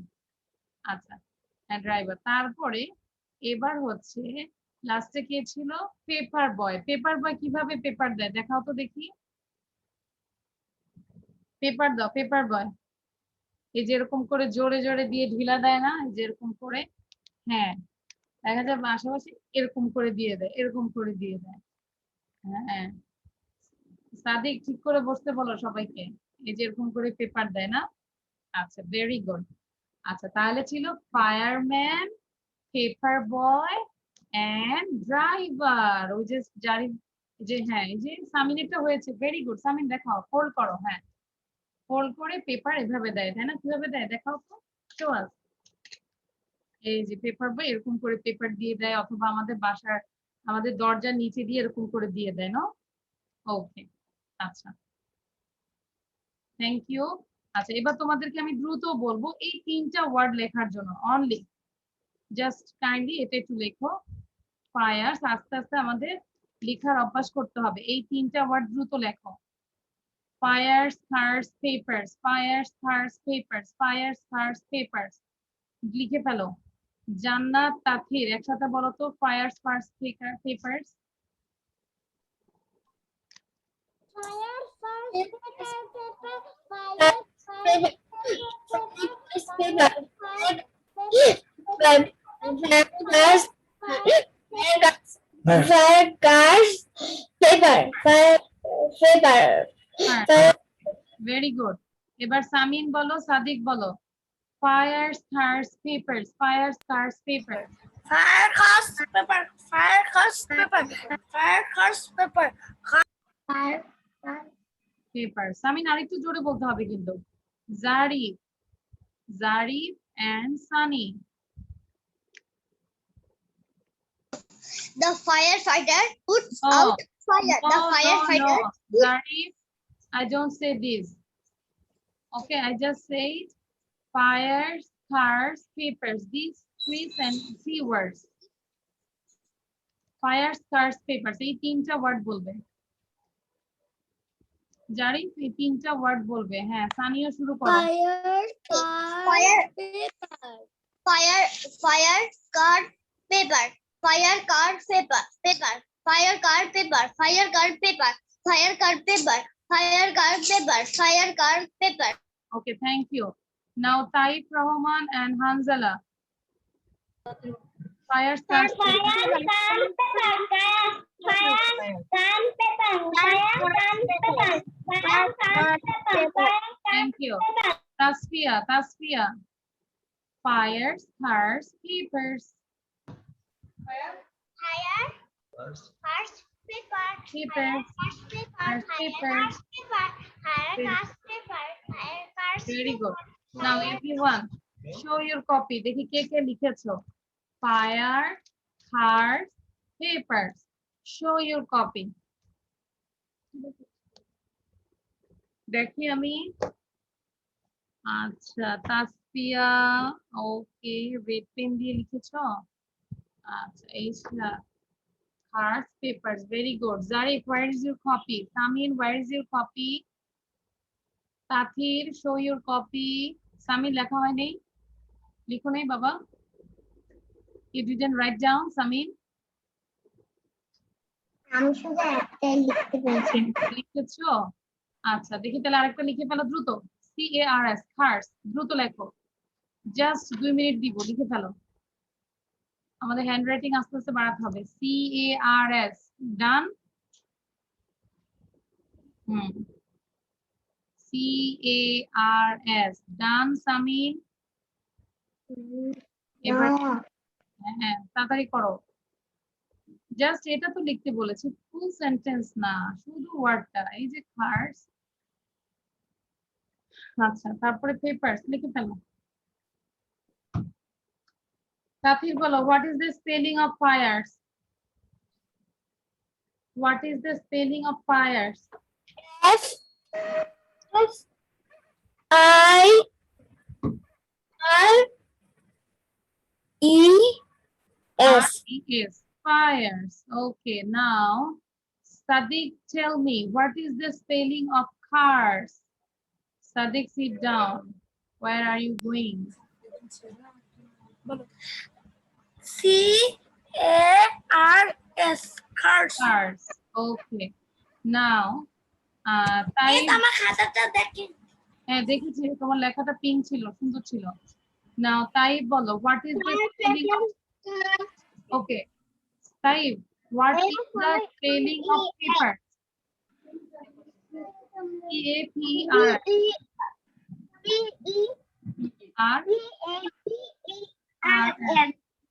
আচ্ছা, হ্যাঁ ড্রাইভার। তারপরে এবার হচ্ছে লাস্টে কে ছিল? পেপার বয়। পেপার বয় কিভাবে পেপার দেয় দেখাও তো দেখি। পেপার দাও, পেপার বয়। এই যেরকম করে জোরে জোরে দিয়ে ঢিলা দেয় না, যেরকম করে। হ্যাঁ, দেখা যায় আশেপাশে এরকম করে দিয়ে দেয়, এরকম করে দিয়ে দেয়। হ্যাঁ, সাদিক ঠিক করে বসতে বলো সবাইকে। এই যেরকম করে পেপার দেয় না। আচ্ছা, ভেরি গুড। আচ্ছা তাহলে ছিল fireman, paper boy and driver. ওই যে জারি, যে হ্যাঁ এই যে সামিনেরটা হয়েছে। Very good. সামিন দেখাও, ফোল্ড করো। হ্যাঁ, ফোল্ড করে পেপার এভাবে দেয়, তাই না? কিভাবে দেয় দেখাও তো। Show us. এই যে পেপার বয় এরকম করে পেপার দিয়ে দেয়, অথবা আমাদের বাসার আমাদের দরজার নিচে দিয়ে এরকম করে দিয়ে দেয় না। ওকে, আচ্ছা থ্যাংক ইউ। আচ্ছা এবার তোমাদেরকে আমি দ্রুত বলবো এই 3টা ওয়ার্ড লেখার জন্য অনলি। জাস্ট কাইন্ডলি এটা একটু লেখো। ফায়ার্স, আস্তে আস্তে আমাদের লেখার অভ্যাস করতে হবে। এই 3টা ওয়ার্ড দ্রুত লেখো। ফায়ার্স, থার্স, পেপারস। ফায়ার্স, থার্স, পেপারস। ফায়ার্স, থার্স, পেপারস। লিখে ফেলো। জান্নাত, তাথির একসাথে বলো তো। ফায়ার্স, ফার্স, পেপারস। Very good. এবার সামিন বলো, সাদিক বলো। ফায়ার্স, থার্স, পেপারস। ফায়ার্স, থার্স, papers. Fire cars paper. Fire cars paper. Fire cars paper. Paper. Samin আরেকটু জোরে বলতে হবে কিন্তু। Zarif, Zarif and Sunny. The firefighter puts Oh, out fire. The firefighter. no. Zarif, I don't say this. Okay, I just said fires, cars, papers. These three words. Fires, cars, papers. এই তিনটা ওয়ার্ড বলবে। জারিফ এই তিনটা ওয়ার্ড বলবে। হ্যাঁ, সানিও শুরু করো। Fire, car, paper. Fire, car, paper. Fire, car, paper. Fire, car, paper. Fire, car, paper. Fire, car, paper. Fire, car, paper. Okay, thank you. Now Taif Rahman and Hanzala. Fire, cars, Thank you. Tasfia. Fires, cars, papers. First, Papers. Very good. Now everyone, show your copy. দেখি কে কে লিখেছো? Fire, cars, papers. Show your copy. দেখি আমি। আচ্ছা, তাসফিয়া, ওকে, রেড পেন দিয়ে লিখেছো? আচ্ছা, এইটা। Cars, papers, very good. Zarif, where is your copy? Samin, where is your copy? Tathir, show your copy. Samin, লেখা হয় নাই? লিখো নাই বাবা? You didn't write down, Samin? আমি শুধু একটাই লিখতে পেরেছি। লিখেছো? আচ্ছা, দেখি তাহলে আরেকটা লিখে ফেলো দ্রুত। CARS, cars, দ্রুত লেখো। জাস্ট 2 মিনিট দিব, লিখে ফেলো। আমাদের হ্যান্ডরাইটিং আস্তে আস্তে বাড়াতে হবে। CARS, ডান? CARS, ডান সামিন? এবার হ্যাঁ, তাড়াতাড়ি করো। জাস্ট এটা তো লিখতে বলেছি, ফুল সেন্টেন্স না, শুধু ওয়ার্ডটা। এই যে কার্স। আচ্ছা, তারপরে পেপারস লিখে ফেলো। তাফির বলো, what is the spelling of fires? What is the spelling of fires? F-I-R-E-S. Yes, fires. Okay, now Sadiq, tell me, what is the spelling of cars? Sadiq, sit down. Where are you going? C-A-R-S. Cars. Cars. Okay. Now, Taib, আমার খাতাটা দেখেন। হ্যাঁ দেখেছি, তোমার লেখাটা পিঙ্ক ছিল, সুন্দর ছিল। Now, Taib বলো, what is the spelling of? Okay. Taib, what is the spelling of paper? P-A-P-E-R.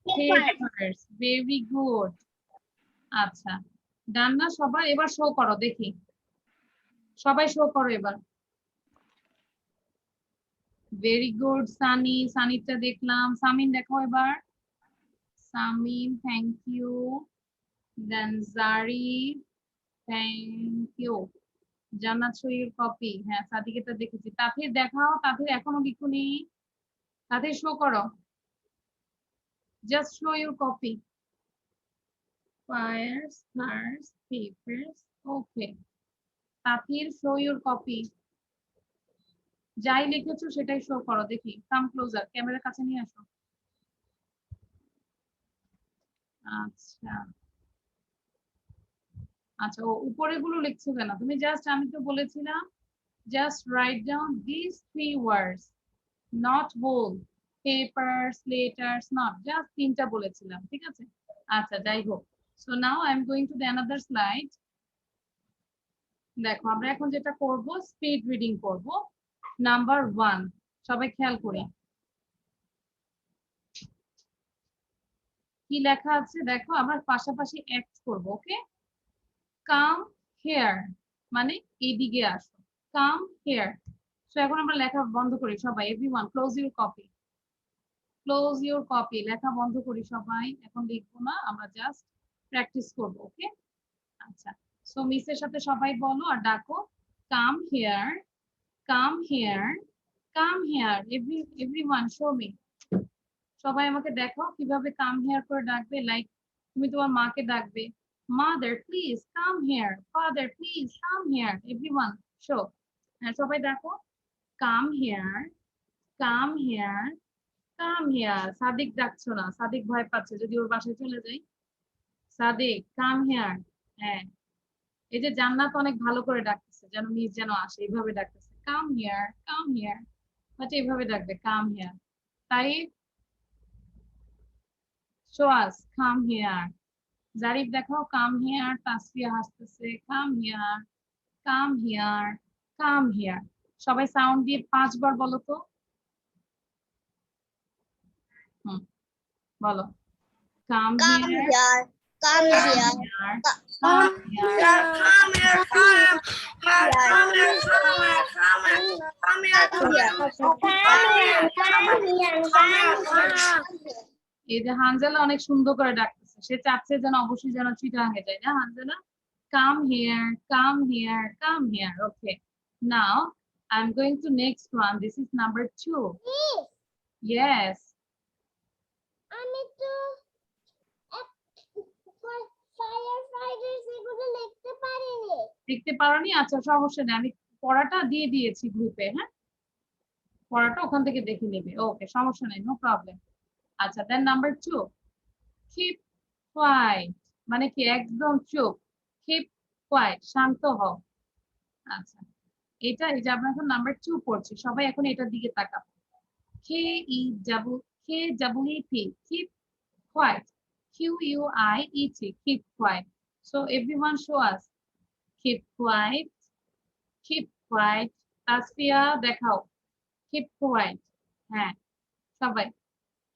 Papers. Very good. আচ্ছা, ডান না সবাই? এবার শো করো দেখি, সবাই শো করো এবার। ভেরি গুড সানি, সানিটা দেখলাম। সামিন দেখো এবার। Samin, thank you. Then Zari, thank you. Jannat, show your copy. হ্যাঁ, সাদিকেটা দেখেছি। তাফির দেখাও, তাফির এখনো লিখুনি। তাফির শো করো, just show your copy. Fires, cars, papers. Okay. Tathir, show your copy. যাই লিখেছো সেটাই শো করো দেখি। কাম ক্লোজার, ক্যামেরার কাছে নিয়ে আসো। আচ্ছা আচ্ছা, ও উপরে গুলো লিখছো কেন তুমি? জাস্ট আমি তো বলেছিলাম just write down this 3 words, not whole. Papers, letters, not, just তিনটা বলেছিলাম, ঠিক আছে? আচ্ছা, যাই হোক। So now I'm going to the another slide. দেখো, আমরা এখন যেটা করব, স্পিড রিডিং করব। নাম্বার 1, সবাই খেয়াল করি কি লেখা আছে দেখো। আমরা পাশাপাশি অ্যাক্ট করব। ওকে, কাম হিয়ার মানে এইদিকে আসো, কাম হিয়ার। সো এখন আমরা লেখা বন্ধ করি সবাই। Everyone close your copy, close your copy. লেখা বন্ধ করি সবাই, এখন লিখবো না, আমরা জাস্ট প্র্যাকটিস করব ওকে আচ্ছা সো মিসের সাথে সবাই বলো আর ডাকো come here come here come here everyone show me সবাই আমাকে দেখাও কিভাবে কাম হিয়ার করে ডাকবে লাইক তুমি তোমার মাকে ডাকবে mother please come here father please come here everyone show হ্যাঁ সবাই দেখো come here come here come here Sadiq ডাকছো না সাদিক ভয় পাচ্ছে যদি ওর বাসায় চলে যাই সাদিক কাম হিয়ার হ্যাঁ এই যে জান্নাত অনেক ভালো করে ডাকতেছে যেন মিস যেন আসে এইভাবে ডাকতেছে কাম হিয়ার আচ্ছা এইভাবে ডাকবে কাম হিয়ার তাই সোয়াস কাম হিয়ার জারিফ দেখো কাম হিয়ার তাসফিয়া হাসতেছে come here come here come here সবাই সাউন্ড দিয়ে 5 বার বলো তো বলো come here Come here. Come here Come here, এই যে হানজালা অনেক সুন্দর করে ডাকতেছে সে চাচ্ছে যেন অবশ্যই যেন চিটাঙ্গে যায় না Hanzala come here okay now I'm going to next one this is number 2 yes আমি তো firefighters এগুলো লিখতে পারিনি দেখতে পারোনি আচ্ছা সমস্যা নেই আমি পড়াটা দিয়ে দিয়েছি গ্রুপে হ্যাঁ পড়াটা ওখান থেকে দেখে নেবে ওকে সমস্যা নেই নো প্রবলেম আচ্ছা দেন নাম্বার 2 keep quiet মানে কি একদম চুপ keep quiet শান্ত হও আচ্ছা এটা এই যে আমরা এখন নাম্বার 2 পড়ছি সবাই এখন এটার দিকে তাকাও K-E-double-E-T keep quiet Q-U-I-E-T keep quiet so everyone show us keep quiet Tasfia দেখাও keep quiet হ্যাঁ সবাই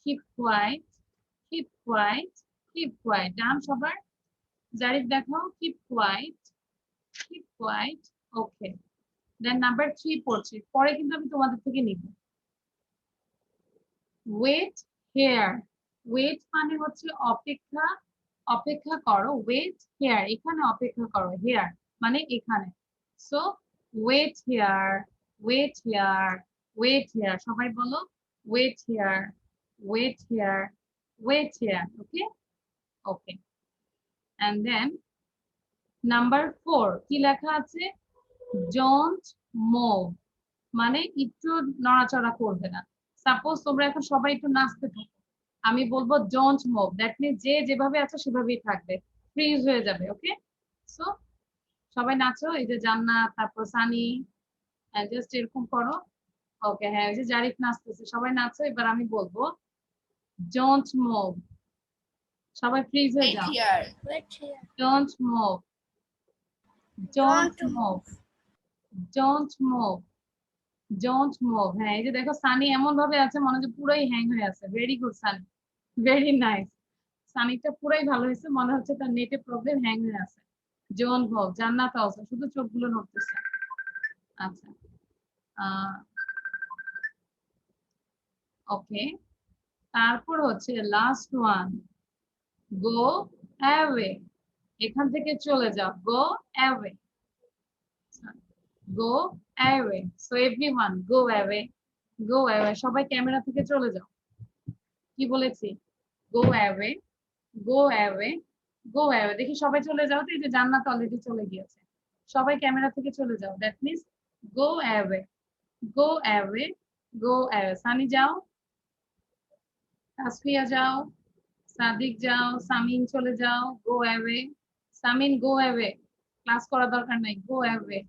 keep quiet ডান সবার জারিফ দেখাও keep quiet okay then number 3 পড়ছি পরে কিন্তু আমি তোমাদের থেকে নিব wait here wait মানে হচ্ছে অপেক্ষা করো wait here এখানে অপেক্ষা করো here মানে এখানে so wait here সবাই বলো wait here okay and then number 4 কি লেখা আছে don't move মানে একটু নড়াচড়া করবে না সাপোজ তোমরা এখন সবাই একটু নাচতে থাকো আমি বলবো don't move দ্যাট মিন্স যে যেভাবে আছে সেভাবেই থাকবে ফ্রিজ হয়ে যাবে ওকে সো সবাই নাচো এই যে জান্নাত তারপর সানি জাস্ট এরকম করো ওকে হ্যাঁ এই যে জারিফ নাচতেছে সবাই নাচো এবার আমি বলবো don't move সবাই ফ্রিজ হয়ে যাও Wait here. don't move হ্যাঁ এই যে দেখো সানি এমন ভাবে আছে মনে হচ্ছে পুরোই হ্যাং হয়ে আছে very good Sunny very nice সানিটা পুরাই ভালো হয়েছে মনে হচ্ছে তার নেটে প্রবলেম হ্যাং হয়ে আছে জন ভোগ জান্নাত আছে শুধু চোখগুলো নড়তেছে আচ্ছা ওকে তারপর হচ্ছে লাস্ট ওয়ান গো অ্যাওয়ে এখান থেকে চলে যাও go away so everyone go away সবাই ক্যামেরা থেকে চলে যাও কি বলেছি go away দেখি সবাই চলে যাও তো এই যে জান্নাত অলরেডি চলে গিয়েছে সবাই ক্যামেরা থেকে চলে যাও that means go away Sunny যাও তাসফিয়া যাও সাদিক যাও সামিন চলে যাও go away Samin go away class করা দরকার নাই go away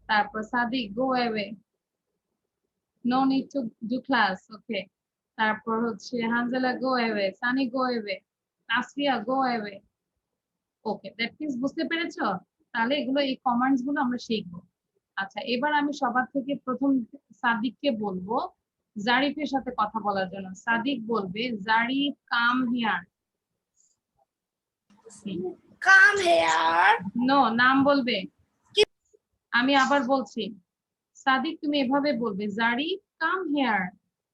তারপর Sadiq go away no need to do class okay তারপর হচ্ছে Hanzala go away Sunny go away Tasfia go away okay that means বুঝতে পেরেছো তাহলে এগুলো এই কমান্ডস গুলো আমরা শিখবো আচ্ছা এবার আমি সবার থেকে প্রথম সাদিককে বলবো জারিফের সাথে কথা বলার জন্য সাদিক বলবে Jarif come here Come here. No নাম বলবে আমি আবার বলছি সাদিক তুমি এভাবে বলবে Jarif come here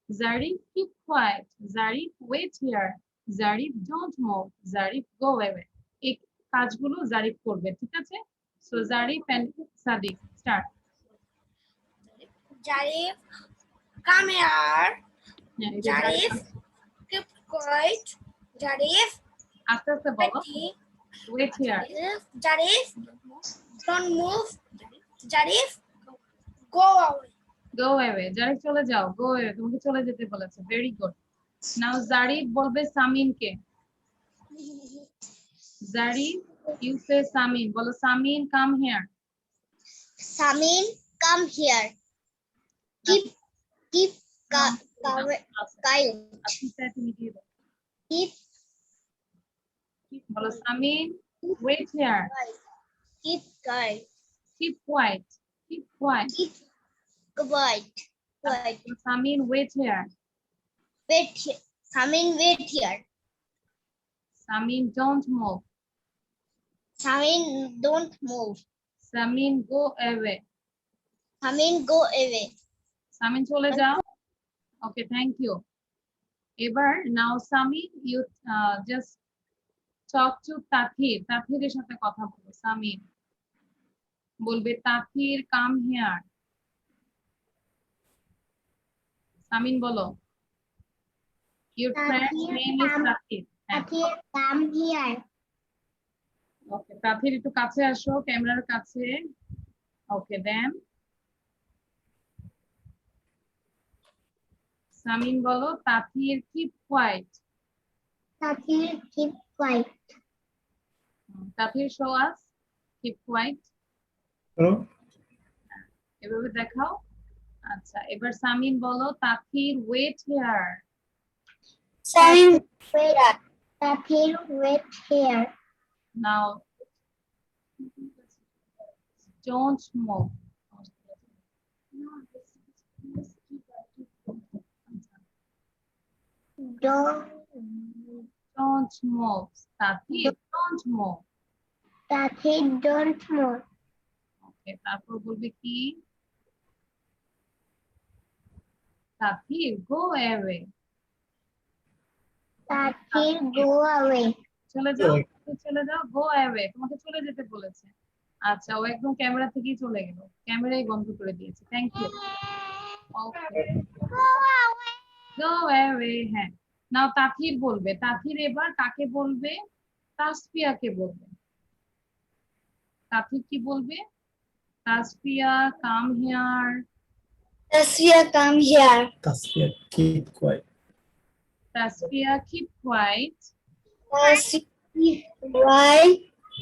Jarif keep quiet Jarif wait here Jarif don't move Jarif go away কাজগুলো জারিফ করবে, ঠিক আছে? So Jarif and Sadik start. Jarif, come here. Jarif, keep quiet. Jarif, আস্তে আস্তে বলো। Betty. Wait here. Jarif, don't move. Jarif, go away. Go away, Jarif চলে যাও, গো অ্যাওয়ে, তোমাকে চলে যেতে বলেছে, ভেরি গুড। নাও জারিফ বলবে সামিনকে, জারিফ ইউ সে সামিন, বলো Samin come here. Samin, come here. Keep quiet. আপনি স্যার তুমি দিয়ে দাও। Keep বলো Samin wait here, keep quiet. Keep quiet, keep quiet. Keep quiet. Quiet. Samin wait here, Wait here. Samin, wait here. Samin don't move, Samin, don't move. Samin go away, Samin, go away. Samin চলে যাও। Okay, thank you. এবার now Samin you just talk two তাথির, তাথিরের সাথে কথা বলো। সামিন বলবে তাথির কাম হিয়ার, সামিন বলো your friends name is Tathir. Tathir, come here. Okay, Tathir একটু কাছে আসো, ক্যামেরার কাছে। ওকে দেন সামিন বলো Tathir keep quiet, Tathir, keep quiet. Tathir show us keep quiet, এভাবে দেখাও। আচ্ছা, এবার সামিন বলো Tathir wait here, Samin, wait. Tathir, wait here. Now don't move, Don't. মুভ, Tathir don't move. Tathir, don't move. Okay, তারপর বলবে কি Tathir go away, Tathir, go away. চলে যাও, চলে যাও, গো অ্যাওয়ে, তোমাকে চলে যেতে বলেছে। আচ্ছা, ও একদম ক্যামেরা থেকেই চলে গেল, ক্যামেরাই বন্ধ করে দিয়েছে, thank you. Okay, Go away. Go away, হ্যাঁ। নাও তাথির বলবে, তাথির এবার কাকে বলবে? তাসফিয়াকে বলবে। তাথির কি বলবে? Tasfia come here, Tasfia, come here. Tasfia, keep quiet. Tasfia keep quiet, Tasfia, why?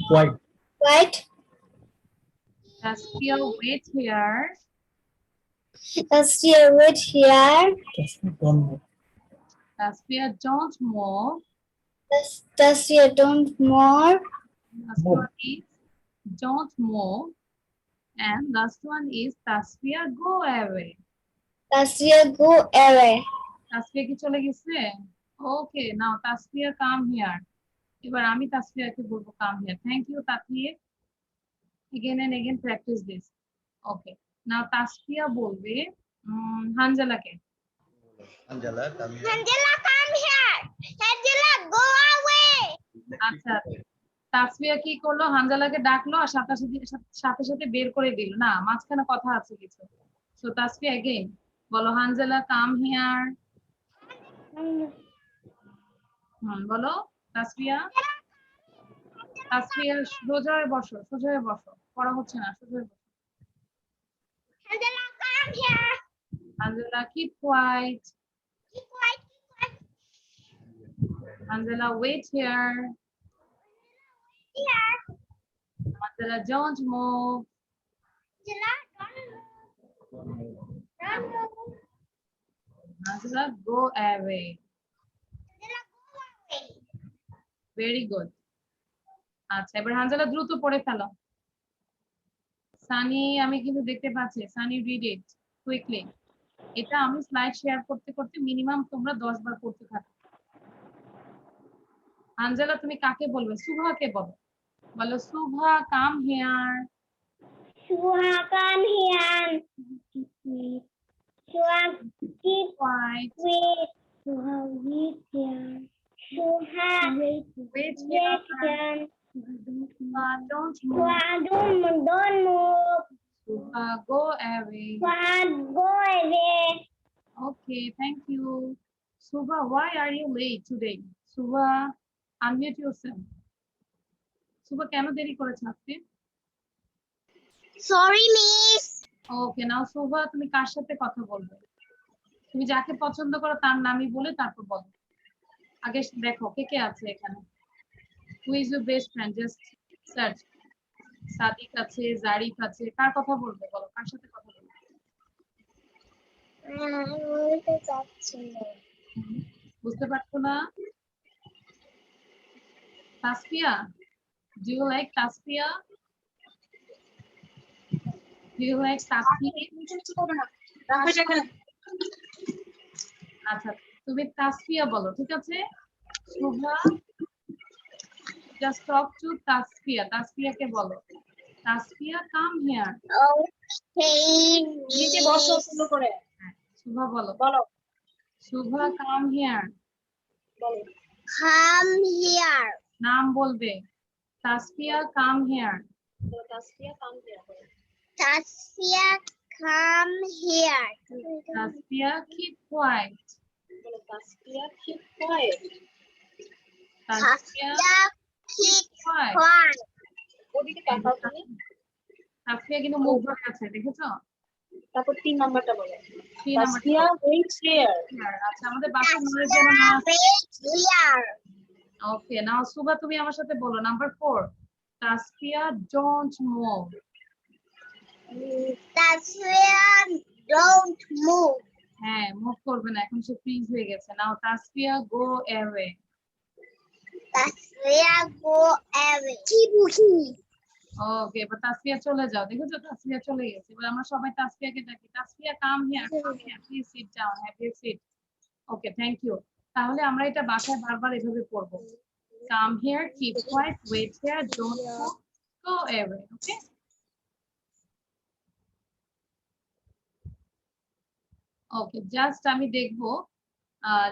Quiet. Quiet. Tasfia wait here, Tasfia, wait here. Tasfia, don't move. Tasfia don't move, Tasfia, don't move. last one is don't move, and last one is Tasfia go away. Tasfia, go away. Tasfia কি চলে গেছে? Okay, now Tasfia come here. এবার আমি তাসফিয়াকে বলবো come here. Thank you Tasfia, again and again practice this. Okay, now Tasfia বলবে হানজালাকে। Angela, come here. Angela, come here. Angela, go away. আচ্ছা, তাসফিয়া কি করলো? হানজালাকে ডাকলো আর সাথে সাথে সাথে বের করে দিল না, মাঝখানে কথা আছে কিছু। সো তাসফিয়া अगेन বলো হানজালা কাম হিয়ার। বলো তাসফিয়া, তাসফিয়া সোজা হয়ে বসো, সোজা হয়ে বসো, পড়া হচ্ছে না, সোজা হয়ে বসো। Angela, come here. Hanzala keep quiet, Keep quiet. Hanzala wait here, Here. Hanzala don't move, Angela, don't move. Hanzala go away. Angela, go away. Very good. আচ্ছা, এবার হানজালা দ্রুত পড়ে ফেলো। সানি, আমি কিন্তু দেখতে পাচ্ছি, সানি রিড ইট কুইকলি। এটা আমি স্লাইড শেয়ার করতে করতে মিনিমাম তোমরা 10 বার পড়তে থাকো। হানজালা তুমি কাকে বলবে? সুভাকে বলো, বলো Shuva come here. Shua, come here. Shua, keep Quiet, wait. Shua, wait here. Shua, wait here. wait here. go away. But go away. Okay, thank you. Subha, why are you late today? Subha, unmute yourself. Subha, কেন দেরি করেছ আজকে? Sorry, miss. ওকে, নাও Subha, তুমি কার সাথে কথা বলবে? তুমি যাকে পছন্দ করো তার নামই বলে তারপর বলো। আগে দেখো কে কে আছে এখানে। Who is your best friend? Just search. Sadiq আছে, জারিফ আছে, কার কথা বলবে বলো, কার সাথে কথা বলবে? বলতে চাচ্ছি না। বুঝতে পারছো না? Tasfia, do you like Tasfia? Do you like Tasfia? আচ্ছা, তুমি তাসফিয়া বলো, ঠিক আছে? Shubha, just talk to Tasfia. তাসফিয়াকে বলো, তাসফিয়া কাম হিয়ার। Okay, নিচে বসো সুন্দর করে। শুভা বলো, বলো শুভা কাম হিয়ার। বলো। come here. নাম বলবে, তাসফিয়া কাম হিয়ার। বলো, তাসফিয়া কাম হিয়ার বলো। Tasfia, come here. Tasfia keep quiet. বলো, Tasfia keep quiet. Tasfia Tasfia, keep quiet. quiet. ওদিকে তাকাও তুমি। তাসফিয়া কিন্তু মুখ ধরে আছে, দেখেছো? তারপর 3 নাম্বারটা বলো। 3 নাম্বার। Tasfia wait here. আচ্ছা, আমাদের বাসার নলেজ যেন না। Wait here. ওকে, নাও সুবা তুমি আমার সাথে বলো number 4। Tasfia don't move. Tasfia, don't move. হ্যাঁ, মুভ করবে না, এখন সে ফ্রিজ হয়ে গেছে। Now Tasfia go away. Tasfia, go away. Kibuki. Okay, এবার তাসফিয়া চলে যাও, দেখেছো তাসফিয়া চলে গেছে। এবার আমরা সবাই তাসফিয়াকে ডাকি, Tasfia come here, come here, please sit down, have you sit. Okay, thank you. তাহলে আমরা এটা বাসায় বারবার এভাবে পড়ব। Come here, keep quiet, wait here, don't move, go away. Okay, okay, just আমি দেখবো,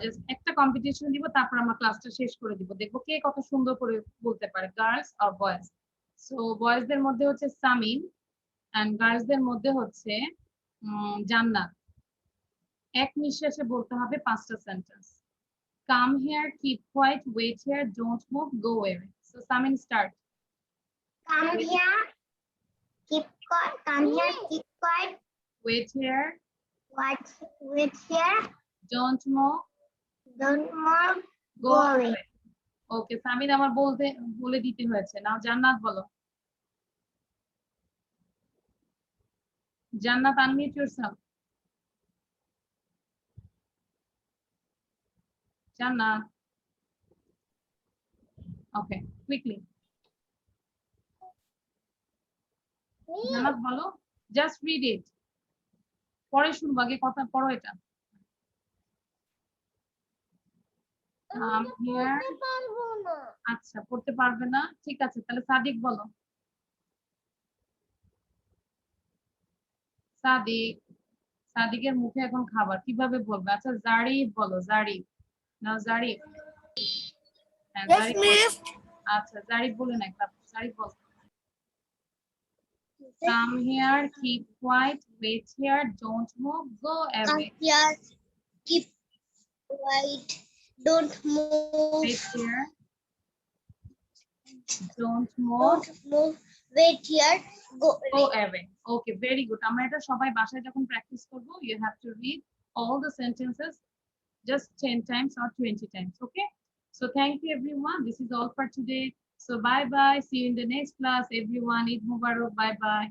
জাস্ট একটা কম্পিটিশন দিব, তারপর আমরা ক্লাসটা শেষ করে দিব। দেখবো কে কত সুন্দর করে বলতে পারে, গার্লস আর বয়েজ। সো বয়েজদের মধ্যে হচ্ছে সামিন, এন্ড গার্লসদের মধ্যে হচ্ছে জান্নাত। এক নিঃশ্বাসে বলতে হবে 5টা sentence. Come here, keep quiet, wait here, don't move, go away. So Samin start. Come here. Keep quiet. Come here. Keep quiet. Wait here, Wait here. Don't move, Don't move. Go away. Okay, Samin আমার বলে দিতে হয়েছে। নাও জান্নাত বলো। জান্নাত, আনমিউট ইয়োরসেলফ। জান্নাত, ওকে, কুইকলি জান্নাত বলো, জাস্ট রিড ইট, পরে শুনবো, আগে কথা পড়ো এটা। হিয়ার, আচ্ছা পড়তে পারবে না, ঠিক আছে, তাহলে সাদিক বলো। সাদিকের মুখে এখন খাবার, কিভাবে বলবে? আচ্ছা জারিফ বলো, জারিফ। নাও জারিফ। হ্যাঁ, Yes, জারিফ বলো। miss. আচ্ছা জারিফ বলে না, জারিফ বলো। Come here, keep quiet, wait here, don't move, go away. Come here. Keep quiet. Don't move. Wait here, don't move, Don't move. Wait here. Go go away. away. Okay, very good. আমরা এটা সবাই বাসায় যখন প্র্যাকটিস করব, you have to read all the sentences just 10 times or 20 times. Okay, so thank you everyone, this is all for today. So bye bye, see you in the next class everyone. Eid Mubarak, bye bye.